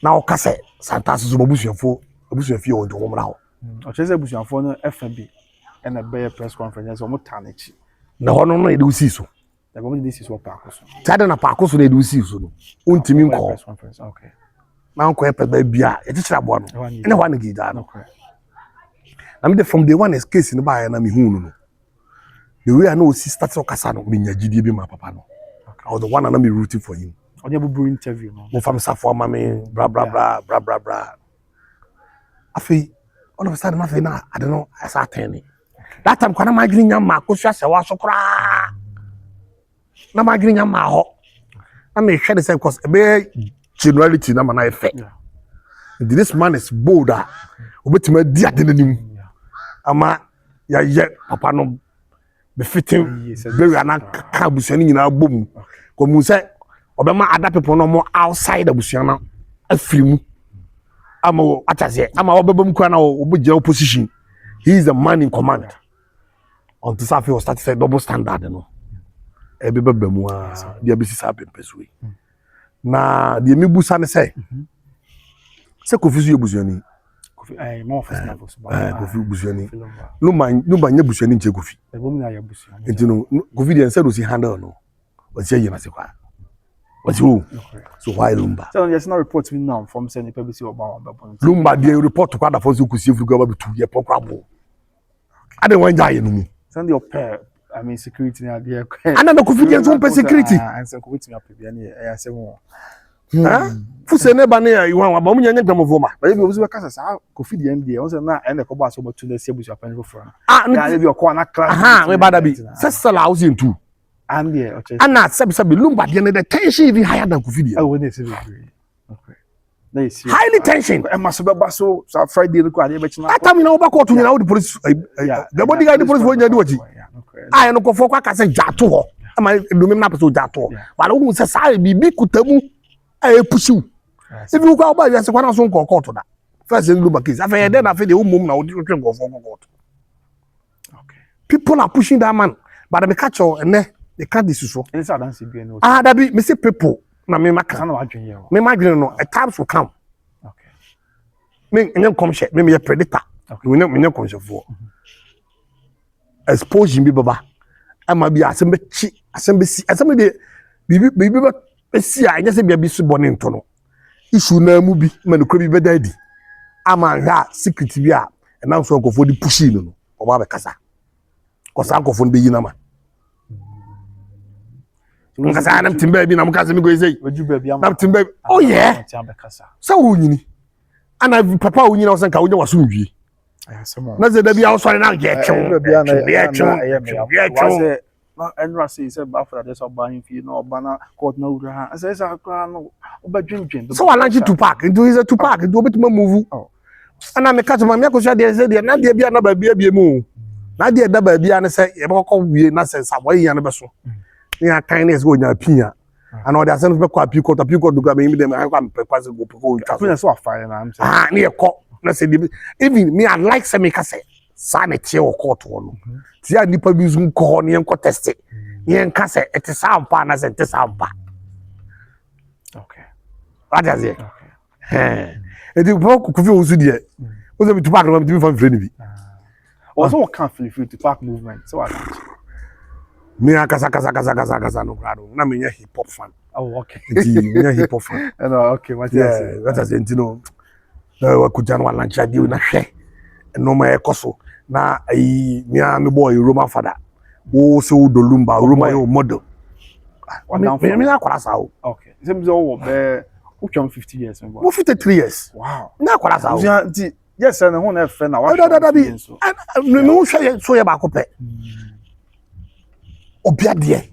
Na o ka se santase so abusuafo o nto mo mra ho. O che se abusuafo no FB and a bear press conference o mo tarnish. Na ho no e de usi so. The government this is what Pakoso. Tade na Pakoso na e de usi so no. Untimi nko. Press conference. Okay. Na nko e pe ba bia e tichira bo no. Ene ho na gida no. Okay. Na me from day one is case no ba ya na me hu no. The way I know si start to kasa no me nyagidie bi ma papa no. Okay. I was the one and me rooting for him. On your bubu interview no. Mo fam safo ma me bra. Afi all of a sudden I don't know Asantehene. That time kana ma giri nyam ma Akosua Serwaa so kra. Na ma giri nyam ma ho. Na me hwede say because be generality na man efe. This man is bolder. Obetima di ade nanim. Ama ya ye papa no be fitting very ana ka busuani nyina bom. Ko mu say obema ada people no more outside abusuana afirimu. Ama atase ama obebam kwa na obegye opposition. He is the man in command. On to Safi was start to say double standard no. Ebebe mu a dia besi sa pempeswe. Na dia mi busa ne say. Se Kofi you busuani. Kofi more first level so. Kofi busuani. Lumba nya busuani nche Kofi. The woman ya busuani. Enti no Kofi dey say do si handle no. What's here na se kwa. What's who? So why Lumba? So there's no report me now from saying the publicity about Lumba dey report to kwada for so kusi efuru go ba 2 year program. I don't want die no mu. Send your pair I mean security na there. Ana na Kofi dey so security. And so Kofi me up be na e say mo. Fuse ne ba ne ya iwan wa ba mu nyanya gbamofo ma. Ba bi obi so kasa sa Kofi dey MD won say na e na ko ba so mo tun dey busu apan for. Na be ko na class. Me bada bi. Sesala house in 2. And there okay. Ana sabi Lumba dey the tension even higher than Kofi dey. Oh when they say okay. Highly tension. E must be so Friday no ko ade be china. That time na oba court na the police the body guy the police for nya do achi. I no ko for kwa ka say jato ho. Ama do me na person jato. But who say say bibi kutamu e pursue. If you go about you say kwana so nko court da. First in Lumba case. After then after the mum na odi twen go for court. Okay. People are pushing that man. But me catch you and they can't disuso. Any say dance be no. That be me say people na me maka. Na wadwen here. Me imagine no at times will come. Okay. Me come share. Me a predator. Okay. Me come share for. Expose me baba. Ama bi asembe chi, asembe si, asembe de bibi be si a nya se bia bi so bone nto no. Issue na mu bi, ma no kro bi be dadi. Ama ha secret bi a na so nkofo di pushi no. Oba be kasa. Kosa nkofo no be yi na ma. Nkasa na mtimba bi na mukasa mi go ezei. Na mtimba. Oh yeah. So wunyini. Ana papa wunyina wo sanka wunya waso nwie. Na ze da bi a so na ge twen. Na enra say after that so ban fi na obana court na ura. I say akra no obadwendwen. So alanchi Tupac, into his Tupac, into obetima move. Ana me catch ma me Akosua de ze de na de bia na ba bia mu. Na de da ba bia na say e be kokọ wie na say sa boy yan be so. Ni kindness go nya pia. And all the Asantehene be kwa appeal court do ga me dem I kwa me pass go go. Pina so afire na am say. Ni e ko na say even me I like say me ka say sa ne tie wo court wo no ti a nipa bi zum ko ne enko test ne enka se ete sa ampa na se ete sa ampa okay what is it edi bo ku fi osu de o se bi Tupac no bi fan free ni bi also what can feel Tupac movement so what me akasa no grado na me hip hop fan oh okay me hip hop fan no okay what you say what is it no wa kujan wa lancha di na hwe no ma ekoso na ayi me boy Roman father wo se wo do Lumba Roma yo model me akwara sa o okay same zo wo be who 50 years me wo 53 years wow na akwara sa o yes na ho na fe na wa me hwe so ye ba ko pe obia de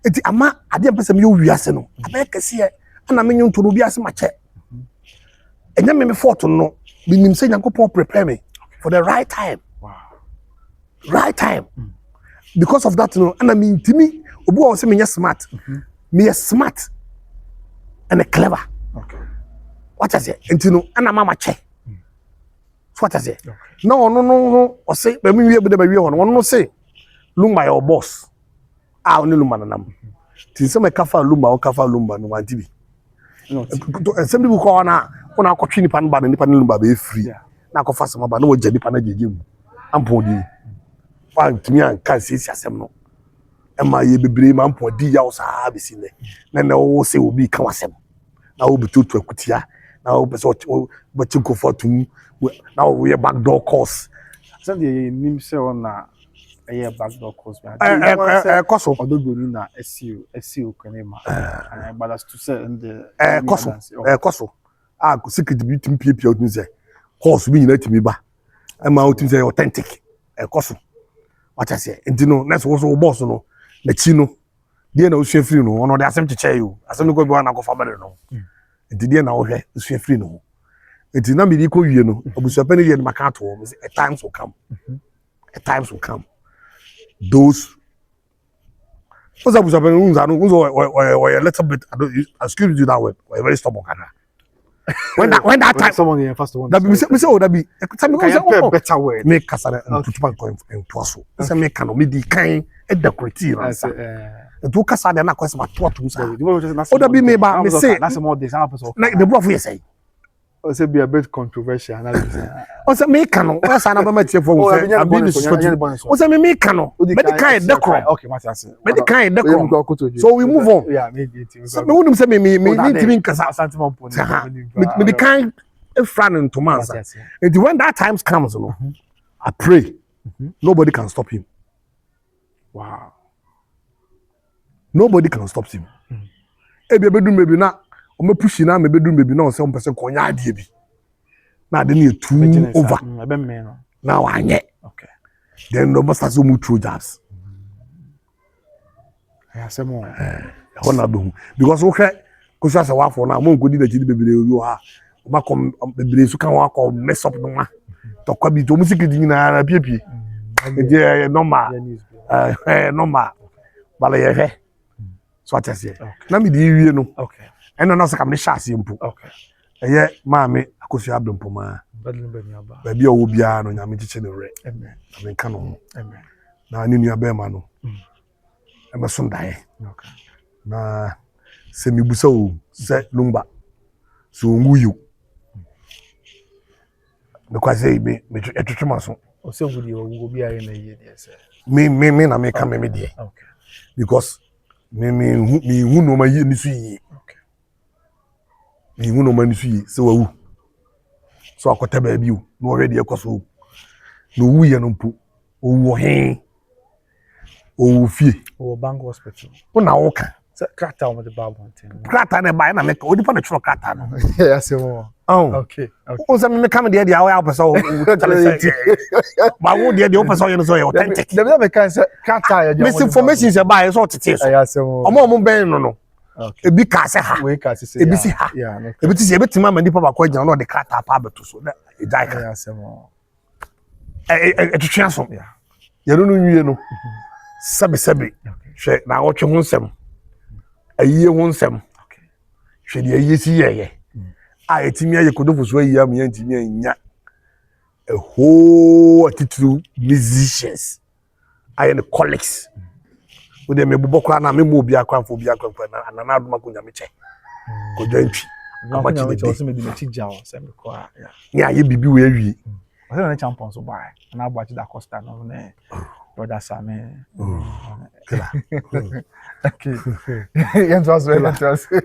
eti ama ade pese me yo wiase no abekese ye ana me nyonto no biase ma che enya me fort no bi nim se Nyankopon prepare me for the right time wow right time because of that no ana me intimi obi wo se me smart me smart and clever okay what I say enti ana mama che what I say no o say be me wie be de wie ho no say Lumba your boss only Lumba nanam ti se me kafa Lumba no wanti bi no some people call na una akotwe nipa no ba nipa no Lumba be free na akofa sama ba no wo jani pa na jejemu ampodi fa ntimi an kan sisi asem no e ma ye bebre ma ampodi ya wo saa be sine na wo se obi kan wasem na wo betutu akutia na wo pese wo chiko fortum na wo ye backdoor course so the nim se ona backdoor course koso Odobroni na SEO kanema but that's to say in the koso secret bi tim pia odun say course bi nyina timi ba e ma otim say authentic koso what I say enti no next wo boss no na chi no die na osua free no ono de asem cheche you asem no go bi na go fa bere no enti die na wo hwe osua free no enti na mi di ko wie no obusua pani die na maka to wo say a times will come those what's up with a little bit excuse you that word or very stubborn when that time someone here first one that be say that be time go better word make kasara and Tupac going to so say make can me di kan e decorate ransa to kasara na kwese ma to so o that be me ba me say that's more this person like the bro for you say o say be a bit controversial o say me can o say na ba ma tie for o say I be o say me can me the kind decor okay what you say me the kind decor so we move on yeah me so me wouldn't say me need to be kasa Asantehene me the kind a friend into mansa and when that time comes no I pray nobody can stop him wow nobody can stop him e be bedum maybe na o me push na me bedum maybe na o say o person ko nya ade bi na ade na too over ebe me no now anye okay then no must assume true jobs I say more ona do because we Akosua Serwaa for na mo nkodi da chidi bebere obi ha ba kom bebere su kan wa ko mess up no ma to kwa bi to music di nyina na piepie e normal normal bala ye he so atese na me di wie no okay eno no saka me shase mpu okay eye maame Akosua Brempomaa ba bia wo bia no nyame chiche ne re amen amen kan no amen na ni nua be ma no Em0tion dae okay na se mi busa o se Lumba so nguyu me kwa say me etwetwe so o se ngudi wo bi aye na ye dey say me na me ka me dey okay because me hu no ma yi ni su yi okay me hu no ma ni su yi se wa wu so akota ba bi o no already ekoso no wu ye no mpo o wu he o wu fie o bank hospital o na wo ka krata o the bad one thing krata na ba na me ka o di pa na churo krata no yeah say more okay o se me ka me dey dia o person o tale say ba wo dey o person you so you authentic dem me kan say krata ya misinformation say ba so tete so yeah say more omo ben no okay ebi ka se ha we ka say ebi si ha yeah ebi ti se ebi tima ma nipa ba ko agyan no de krata pa beto so na e dai ka yeah say more etwetwe so yeah ye no nwie no sabe hwe na wotwe ho nsem ayiye ho nsem okay hwe de ayiye si yeye a etimi aye kodofo so ayiye am ye ntimi anya a whole attitude musicians. I am the colleagues. With them, Bobokra, and I'm moving a crown for Bianca and another Macunya Miche. Go join me. How much you also made the Chijaw, same require. Yeah, you be weary. I don't know champions so buy, and I watch that Costa no brother Sammy. Okay.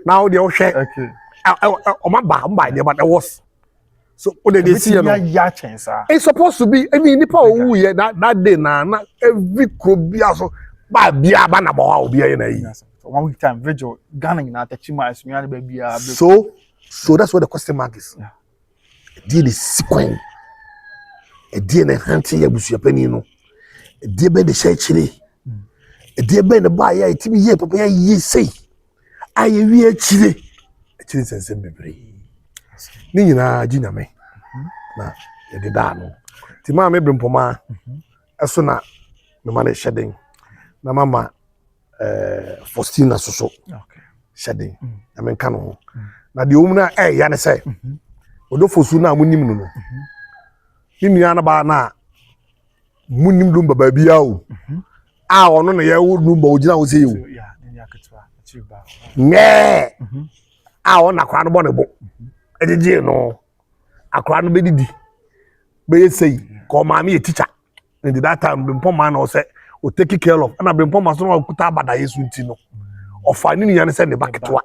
Now the ocean. Okay. Oh, my bad, but I was. So what did they see? It's supposed to be. I mean, the power who yeah that day na every could be also. Ba bia ba na ba wa obi aye na yi. 1 week time vigil Ghana na techima is me and baby. So that's what the question mark is. Yeah. Deal the sequence. A deal na hunting ya busu yapani no. A deal be the chechire. A deal be the ba ya itimi ye papa ya ye say. Aye wi achire. Achire sense bebre. Ni nyina ginyame. Na ye de da no. Ti ma me Brempomaa eso na me ma na shedden. Na mama Faustina soso. Okay. Shedden. Na me nka no. Na de omuna ya ne say. Odo fosu na munim no no. Ni nua na ba na munim Lumba ba bia o. A ono na ye wo Lumba ogina wo say o. Yeah, ni aketwa. Achiba. Nge. A ona kwa no bo ne bo. Ejeje no. Akwa no be didi. Be ye say ko ma me teacher. And that time Brempomaa na o say o take care of. Na Brempomaa so na okuta abada Yesu nti no. Ofa ni nua ne say ne baketwa.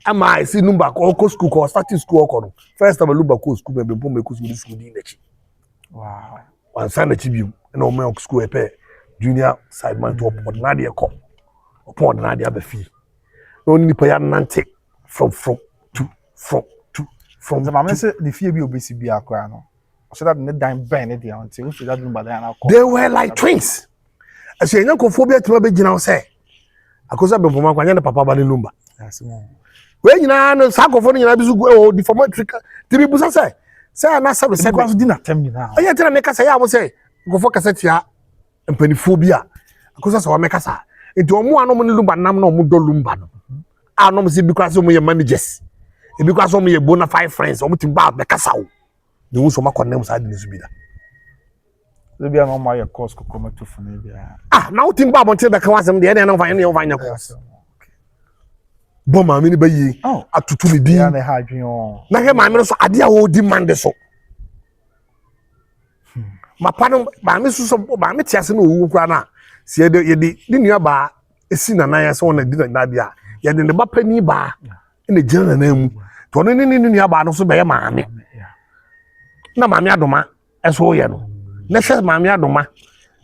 Ama I see Lumba ko school ko starting school ko no. First time Lumba ko school be Brempomaa ko school di nachi. Wow. One sign the chibium na o me school e pe junior side man to ordinary e ko. Upon ordinary abefi. No ni pa ya nante from the mama say the fear be obesi bi akra no. So that the dime ben e dey until we that Lumba dey na call. They were like twins. I say nyankophobia to be gina say. Akosa Brempomaa kwanya na papa ba ne Lumba. That's more. We nyina no sakofo no nyina bisu go deformatory tibi busa say na sabe say because dinner tell me now. Oya tell me kasa ya mo say gofo kasa tia mpanifobia akosa say wa me kasa enti omo anom ne Lumba nam na omo do Lumba no anom say because omo ye managers e because omo ye bona five friends omo timba be kasa o ne wo so makonem sa de su bi da le bia no ma ye course kokoma to fune bia na wo timba bo tebe ka wasem de na fa ne wo fa nya course bo ma me ni bayi atutu me din na ha adwen o na he ma me so ade a wo demand so ma pano ma me so ma me tiase na owu kura na se ye de nua ba esi na na ya so na di na bia ye de ne ba pani ba na gina na mu to no ni nua ba no so be ye ma me na ma me adoma eso ye no na hwe ma me adoma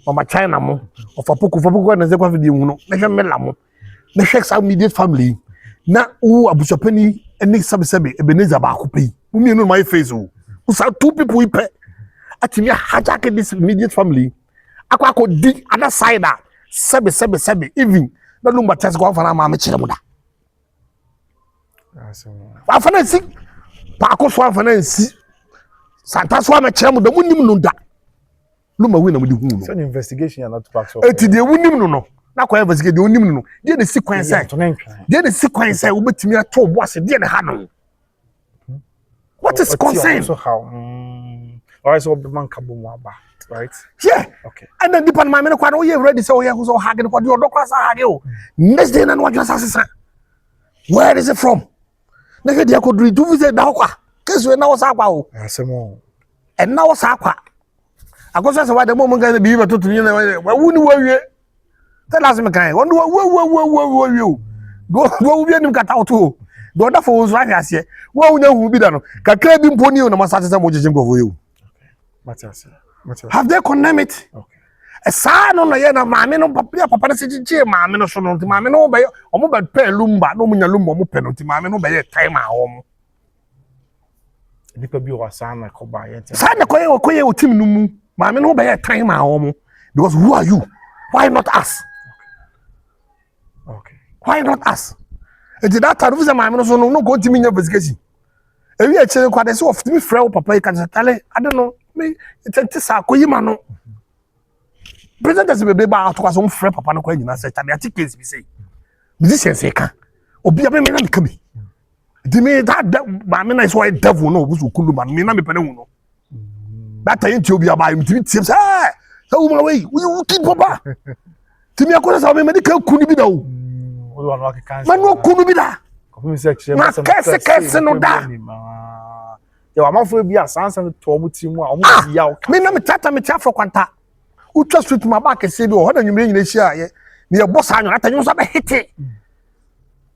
o ma China mo o fa poku na ze kwa video hu no na hwe me la mo na hwe sa immediate family na u abusapani eni sabe Ebenezer ba akopei umi no my face o usa two people ipe atimi hijack this immediate family akwa di other side a sabe even na Lumba test go fa na ma me kire mu da fa na si pa Akosua fa na si santa so ma kire mu da munim no da Lumba we na mu di hu no so the investigation and not to back so eti de wunim no na kwa investigate de onim no de the sequence de the sequence obetimi ato boss de ne ha no what is concern so how alright so man kabum aba right yeah okay and then depend my me kwa no you ready so you so hag no kwa de odokwa sa hag o next day na no adwa sasa where is it from na ke de akodri do visit da kwa case we na wo sa kwa o asemo and na wo sa kwa Akosua Serwaa de mo mo ga bi beto tuni na wa wuni wa wie tell us me kan won wo do bi anim kata oto do da fo zo ahia se wo unya hu bi da no kakra bi mponi o na masate se mo jeje ngofo yo have they condemn it okay esa no ye na maame no papa na se jeje maame no so no ti maame no be o mo be pe Lumba no mo nya Lumba mo pe no ti maame no be ye time a o mo nipa bi o asana ko ba ye ti sana ko ye o tim no mu maame no be ye time a o mo because who are you why not us okay why not us it that time we say maame no so no go timi nya investigation ewi a chere kwa de so of timi frɛ wo papa yi ka tale I don't know me it sa ko yima no presenters be ba to kwa so frɛ papa no kwa nyina say tale ati case bi say musician say ka obi a me na me ka bi di me that maame na is why devil no obusu kuluma me na me pene hu no that time to be about him to say so we keep papa timi akosa sa me medical kunu bi da o man no kunu bi da na kese no da ya amafo bi asansan to omo timu a omo ya o me na me tata me tia fro kwanta utwa street ma ba kese bi o ho na nwumre nyina hia ye ne ye boss anyo atanyo so ba hete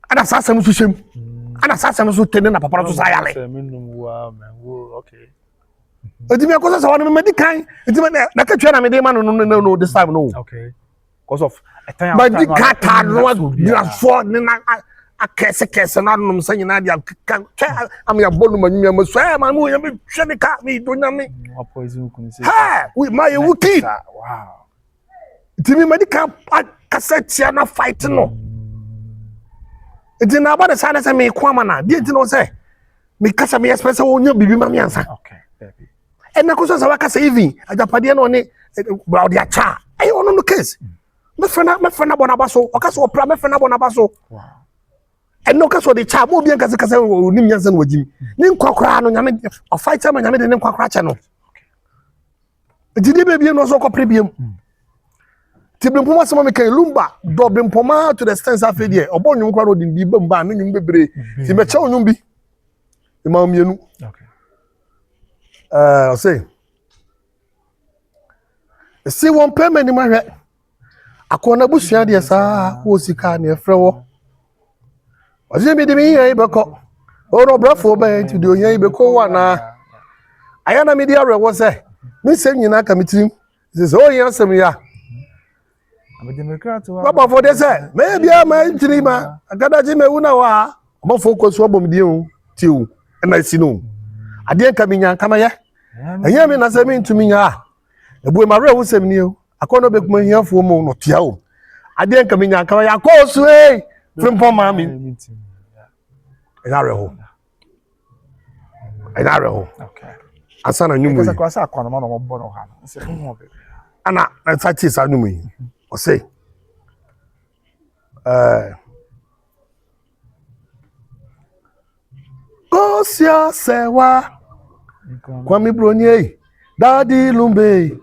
ana sasam so shem ana sasam so tene na papa so sa yale okay odi me akosa sa wona me medical edi me na ka twa na me dey man no this time no okay because of a time but the cat no be for na akese na no msa nyina dia am ya bonu manyum am so ma mu ya me hwe ka me do nya me poison kunu say ha we my wuki wow timi medical cassette na fight no edi na ba de sana say me kwama na dia edi no say me kasa me express wonya bibi ma me ansa okay baby and na koso sa waka say even ajapade na oni bra dia cha ayi ono no case me fena bona baso okaso opra me fena bona baso wow and no kaso de cha mo bien kasa oni nyansa no wajimi ni nkwakra no nyame o fight am nyame de ni nkwakra cha no edi be no so kopre biem ti Brempomaa sama me kan Lumba do Brempomaa to the extent afa die obo nyum kwa no din bi bamba no nyum bebre ti me cha onyum bi e ma mienu okay I say see one payment ni ma hwe akona busua de sa wo sika na efre wo oje mi de mi yan ibeko oro brafo ba ti de oyan ibeko wa na ayana mi de arewo se mi se nyina ka mitrim se so yan sem ya baba for de se me bia ma ntiri ma agada ji me wuna wa mo focus wo bom de o ti o na sino ade ka mi nya kama ya anya mi na se mi ntumi nya ebu ma rewo sem ni o akono be kuma hiafo mo no tia o ade nka me nyanka ya kosu Brempomaa mi ina reho okay asana nyumu yi kwasa akono ma no mo bo no ha se ho be ana na tachi sa nyumu yi o say Akosua Serwaa kwami broni daddy lumbe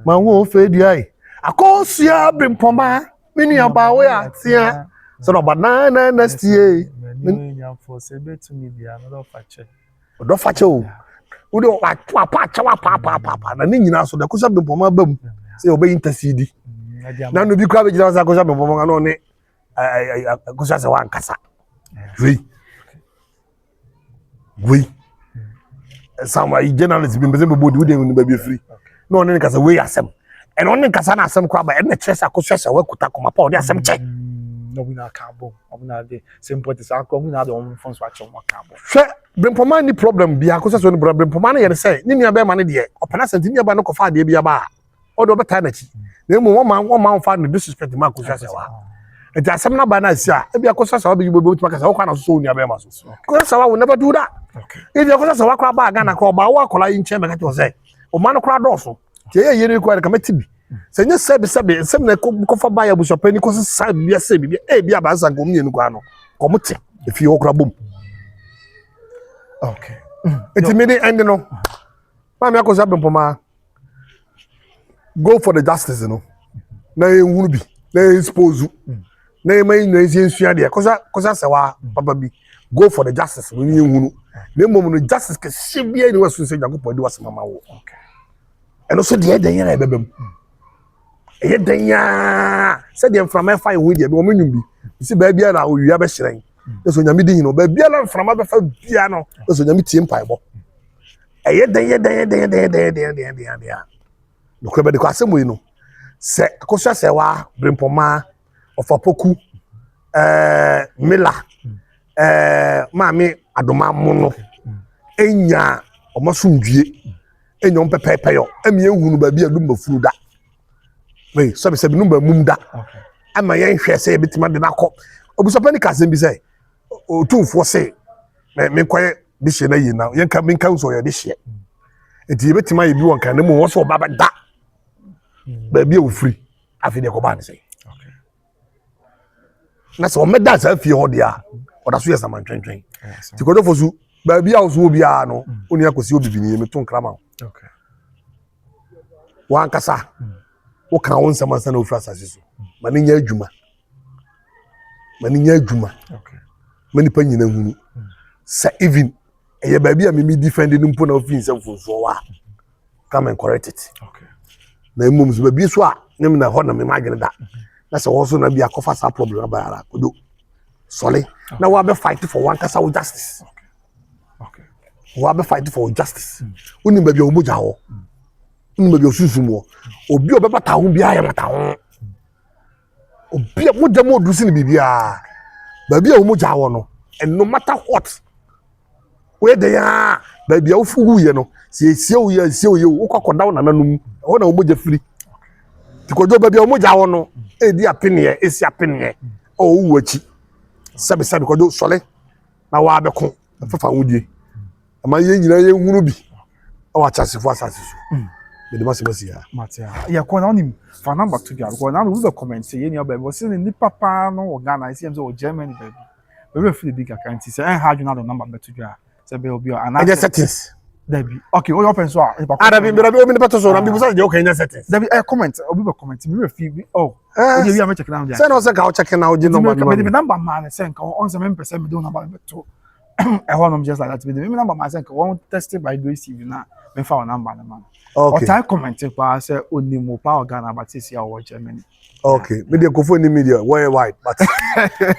ma wo fedi ai Akosua Brempomaa mini abawe atia so no banana next year many for say betumi bia no do fache o we do wa pacha wa pa na ni nyina so da Akosua Brempomaa bam say obey intercede na no bi kwa be jina sa Akosua Brempomaa no ne Akosua Serwaa nkasa we some journalists been be body we dey be free no ne nkasa we asem and on nkasa na asem kwa ba e na chesa Akosua Serwaa kuta koma pa o dey asem che no we na cabo na dey simple to say we na dey on phone so acho cabo hwe Brempomaa ni problem bia Akosua Serwaa ni Brempomaa na ye say ni nua be ma ne de opana senti ni ba no kofa de bia ba o do beta na chi na mu wo ma fa no disrespect ma Akosua Serwaa enti asem na ba na sia e bia Akosua Serwaa be yubo tuma kasa wo kwa na so nua be ma so Akosua Serwaa will never do that okay if Akosua Serwaa kwa ba ga na ko ba wo akola yin che me ka to say o ma no kwa do so tie ye ni kwa ka matibi se nye sebe sem na ko fa ba ya bu shopani ko sa bia se bia e bia ba san ko mienu kwa no ko mute e fi okra bom okay enti me dey end no ma me Akosua Brempomaa go for the justice no na ehunu bi na expose na e mai na ensua de Akosua Serwaa papa bi go for the justice no ehunu na mom no justice ke shebia ni wasu se Yakobodi wasemama wo okay eno so de den yana ebebem eye den ya se de mframa fa ihu de o menum bi si ba bia na owia be hyeren so nyame di hino ba bia na mframa be fa bia no so nyame tie mpaebo eye den no ko be de ko asemo yi no se Akosua Serwaa Brempomaa ofapoku mila maami adoma mono enya omasundue enyo pepepeyo emi ehunu ba bia Lumba furu da we so be se Lumba mum da ama yen hwe se bitima de nakọ obusopani ka se bi se otumfo se me koye bi hye na yi na yen ka min kan so ye de hye enti ye bitima ye bi won kan mu wo so ba da ba bia ofuri afi de ko ba ne se na so me da sa fie ho de a oda so ye sama twentwen ti ko do fosu ba bia wo so obi a no oni akosi obi bi ni me to nkrama okay wan kasa wo kan won sama sana ofra asase so mani nya adwuma okay mani pa nyina hunu sa even eye ba bia me defend no mpo na ofin sem fonso wa come and correct it okay na emom so ba bi so a nem na ho na me magene da na se wo so na bi akofa sa problem ba ara kodo sole na wa be fight for one kasa with justice okay wa be fight for justice uni ba bi o moja ho uni ba bi o susum ho obi obeba ta ho bia ya mata ho obi mo dem odusi ni bibia ba bia o moja ho no and no matter what we dey ya ba bia o fugu ye no sie o ye o kokoda na nanum ho na o moja firi tikojo ba bia o moja ho no e di apene esi apene o wu achi sabe kojo sole na wa be ko fafa wudie ama ye nyina ye hunu bi o achase fo asase so me de masi ya matia ya ko na onim fa number to dia ko na we be comment say ye ni oba be say ni papa no Ghana I see am say o Germany baby we feel the big account say eh ha na the number be to dia say be obi and I settings Debbie okay what open so Arabi be obi beto so na bi busa je o kan settings Debbie comment obi be comment me feel oh we am check now dia say no say ka o check now je number me number man say nka on say me person me do number be to I want just like that me number man say nka won test by grace TV na me fa number na man okay or time comment pa say onimo pa Ghana but say our Germany okay media ko phone media worldwide but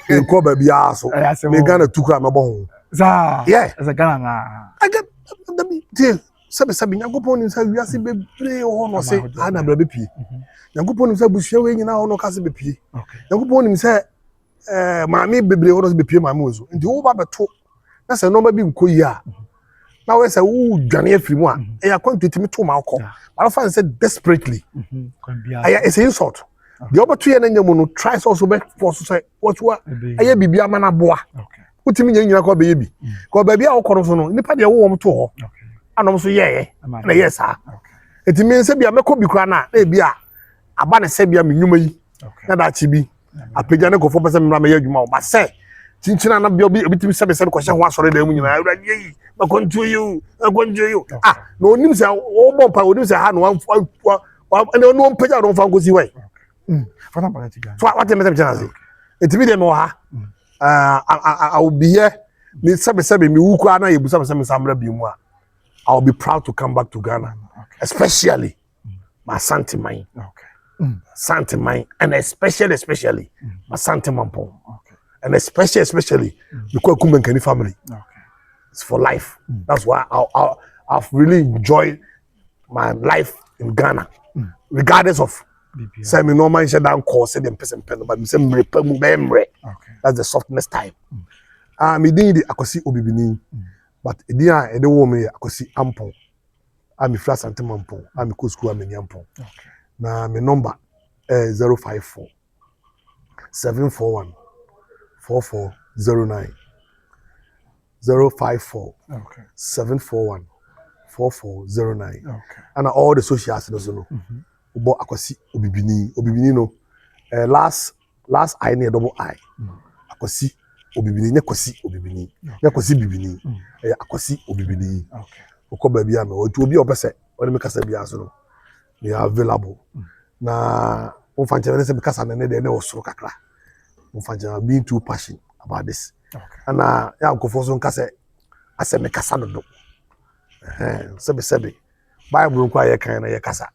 in ko ba bia so me Ghana tukura me bo ho za yeah as a Ghana na I get the deal sabe nyakopon ni sa wiase bebre ho no say ana bra be pie nyakopon ni sa busua we nyina ho no ka se be pie nyakopon ni say maame bebre ho no be pie maame ozo nti wo ba beto na se no ma bi nkoyi a na we say wo dwane afiri mu a e ya kwantiti me to ma akọ but I find say desperately it's an insult the obeto ye na nyamu no tries also be force say what aye bibia ma na boa utimi nyina ko be ye bi ko ba bia wo koro so no nipa de wo mo to ho anom so ye na yes ha etimi se bia meko bi kra na e bia aba ne se bia me nwuma yi na da chi bi apagya ne kofo pese me ye adwuma o ba se chinchina na bia obi timi se ko hye ho asore da mu nyina awura yi ma kontu you na onim se wo bompa onim se ha no ene no mpagya no fa ngosi wai fana ba ti gan so what me tell you etimi de me wa ha I will be here me sabe me wuku ana ye busa me samra bi mu a I will be proud to come back to Ghana especially my Asantehene Asantehene and especially my Asantehene and especially because Kumenkani family it's for life that's why I've really enjoyed my life in Ghana regardless of say me normal share down course them person pen but me say me that's the softness time me din di Akosi Obibini but edin a ede wo me Akosi Ampon me fra Asantehene Ampon me ko school me Ampon na me number 054 741 4409 054 741 4409 and all the socials no Ubo Akosi Obibini no last I near double I Akosi Obibini Nekosi Obibini Nekosi Bibini Akosi Obibini Oko baby am o to obi obese when me kasa bia so no they are available na o fanche ne se me kasa ne de ne osoro kakra o fanche being too passionate about this and ya nkofo so nkasa ase me kasa no do sebe Bible nko aye kan na ye kasa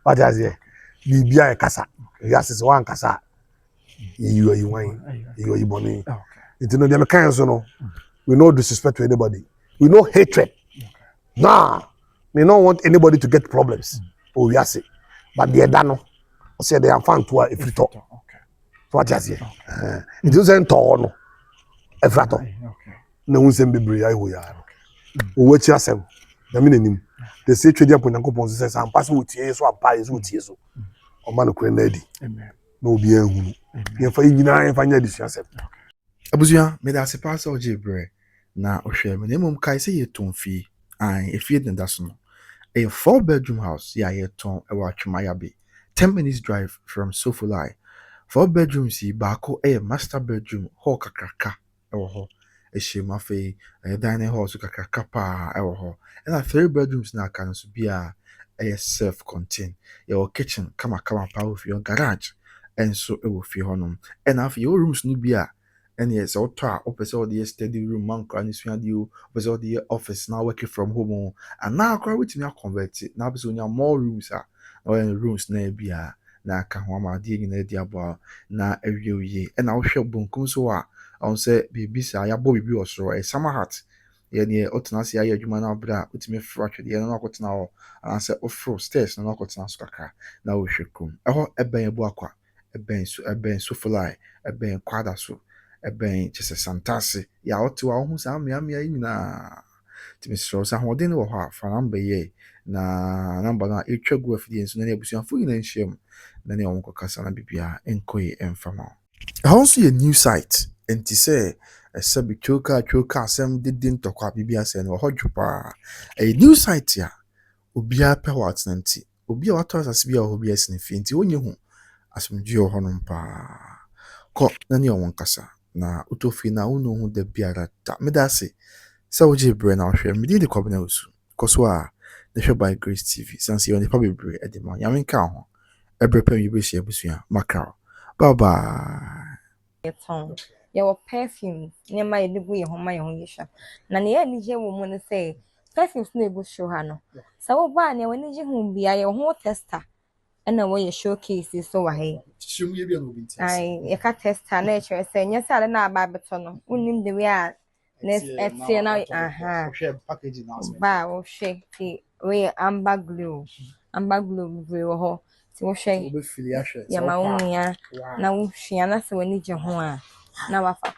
what has here bibia e kasa ya se wan kasa you are wine you are boni it no dem kan so no we no disrespect to anybody we no hatred nah we don't want anybody to get problems oh we are say but the dano say they are fan to a free talk what has here it doesn't talk no e frato na unsem bebre ai ho ya o wachi asem na me nanim the say trade upon Yankopon says am pass wo tie so ampa so tie so o ma no kure na adi na obi ehunu ye fa nyina ye fa nya disua asem abusua me da se pass o jebre na ohwe me nemum kai se ye tonfi an efie den da so no a 4-bedroom house ya ye ton e wa twemaya be 10 minutes drive from Sofulai 4 bedrooms yi baako e master bedroom hall kakraka e wo ho e shema fe dining hall so kakraka pa e wo ho and 3 bedrooms na aka no so bia self-contained. Your kitchen kama pa with your garage enso e wo fie honom. And after your rooms no be a and yes auto a opese all the study room man kra ni suade o opese all the office now working from home and now kra witimi convert it now be so more rooms or rooms na bia na aka ho ma de nyina di abo na awie and na wo hwe bonkum so a on say bibi sa ya bo bibi osoro e summer hat ye ne otena se aye adwuma na bra utimi fro atwede ye na akotena ho and say ofro stairs na akotena so kakra na wo hwe kum eho eben ebu akwa eben so fly eben kwada so eben chese santase ya ote wa ho sa amia yi na timi sro sa ho den wo ha fa namba ye na namba na etwa gu afidi nso na ebusuafo yi na nhiem na ne onko kasa na bibia enkoyi emfama also a new site and to say a sabi choka asem didn't talk about bibia say no hodjupa a new site ya obia pe wat nanti obia wato asase bia obia sinifi nti onye hu asomdwe honom pa ko na ne onko kasa na utofi na unu hu da biara ta medase sa oje bre na hwe medi de kwabena osu koso a the show by Grace TV since you on the public bre edema yaminka ho ebrepa yi be hye abusua makao bye bye Ton your perfume near my libu ye homa ye ho yesha na ne ya nije wo mu ne say perfumes na egu show ha no sa wo ba ne wani je hu bia ye ho tester na wo ye showcase so wa he shum ye bia no binti ai ye ka tester na chere say nya sale na aba beto no unim de we a na etie na aha package announcement ba wo hwe ti we amber glue we wo ho ti wo hwe be fili ahwe ya ma wo nua na wo hwia na se wani je ho a na wafa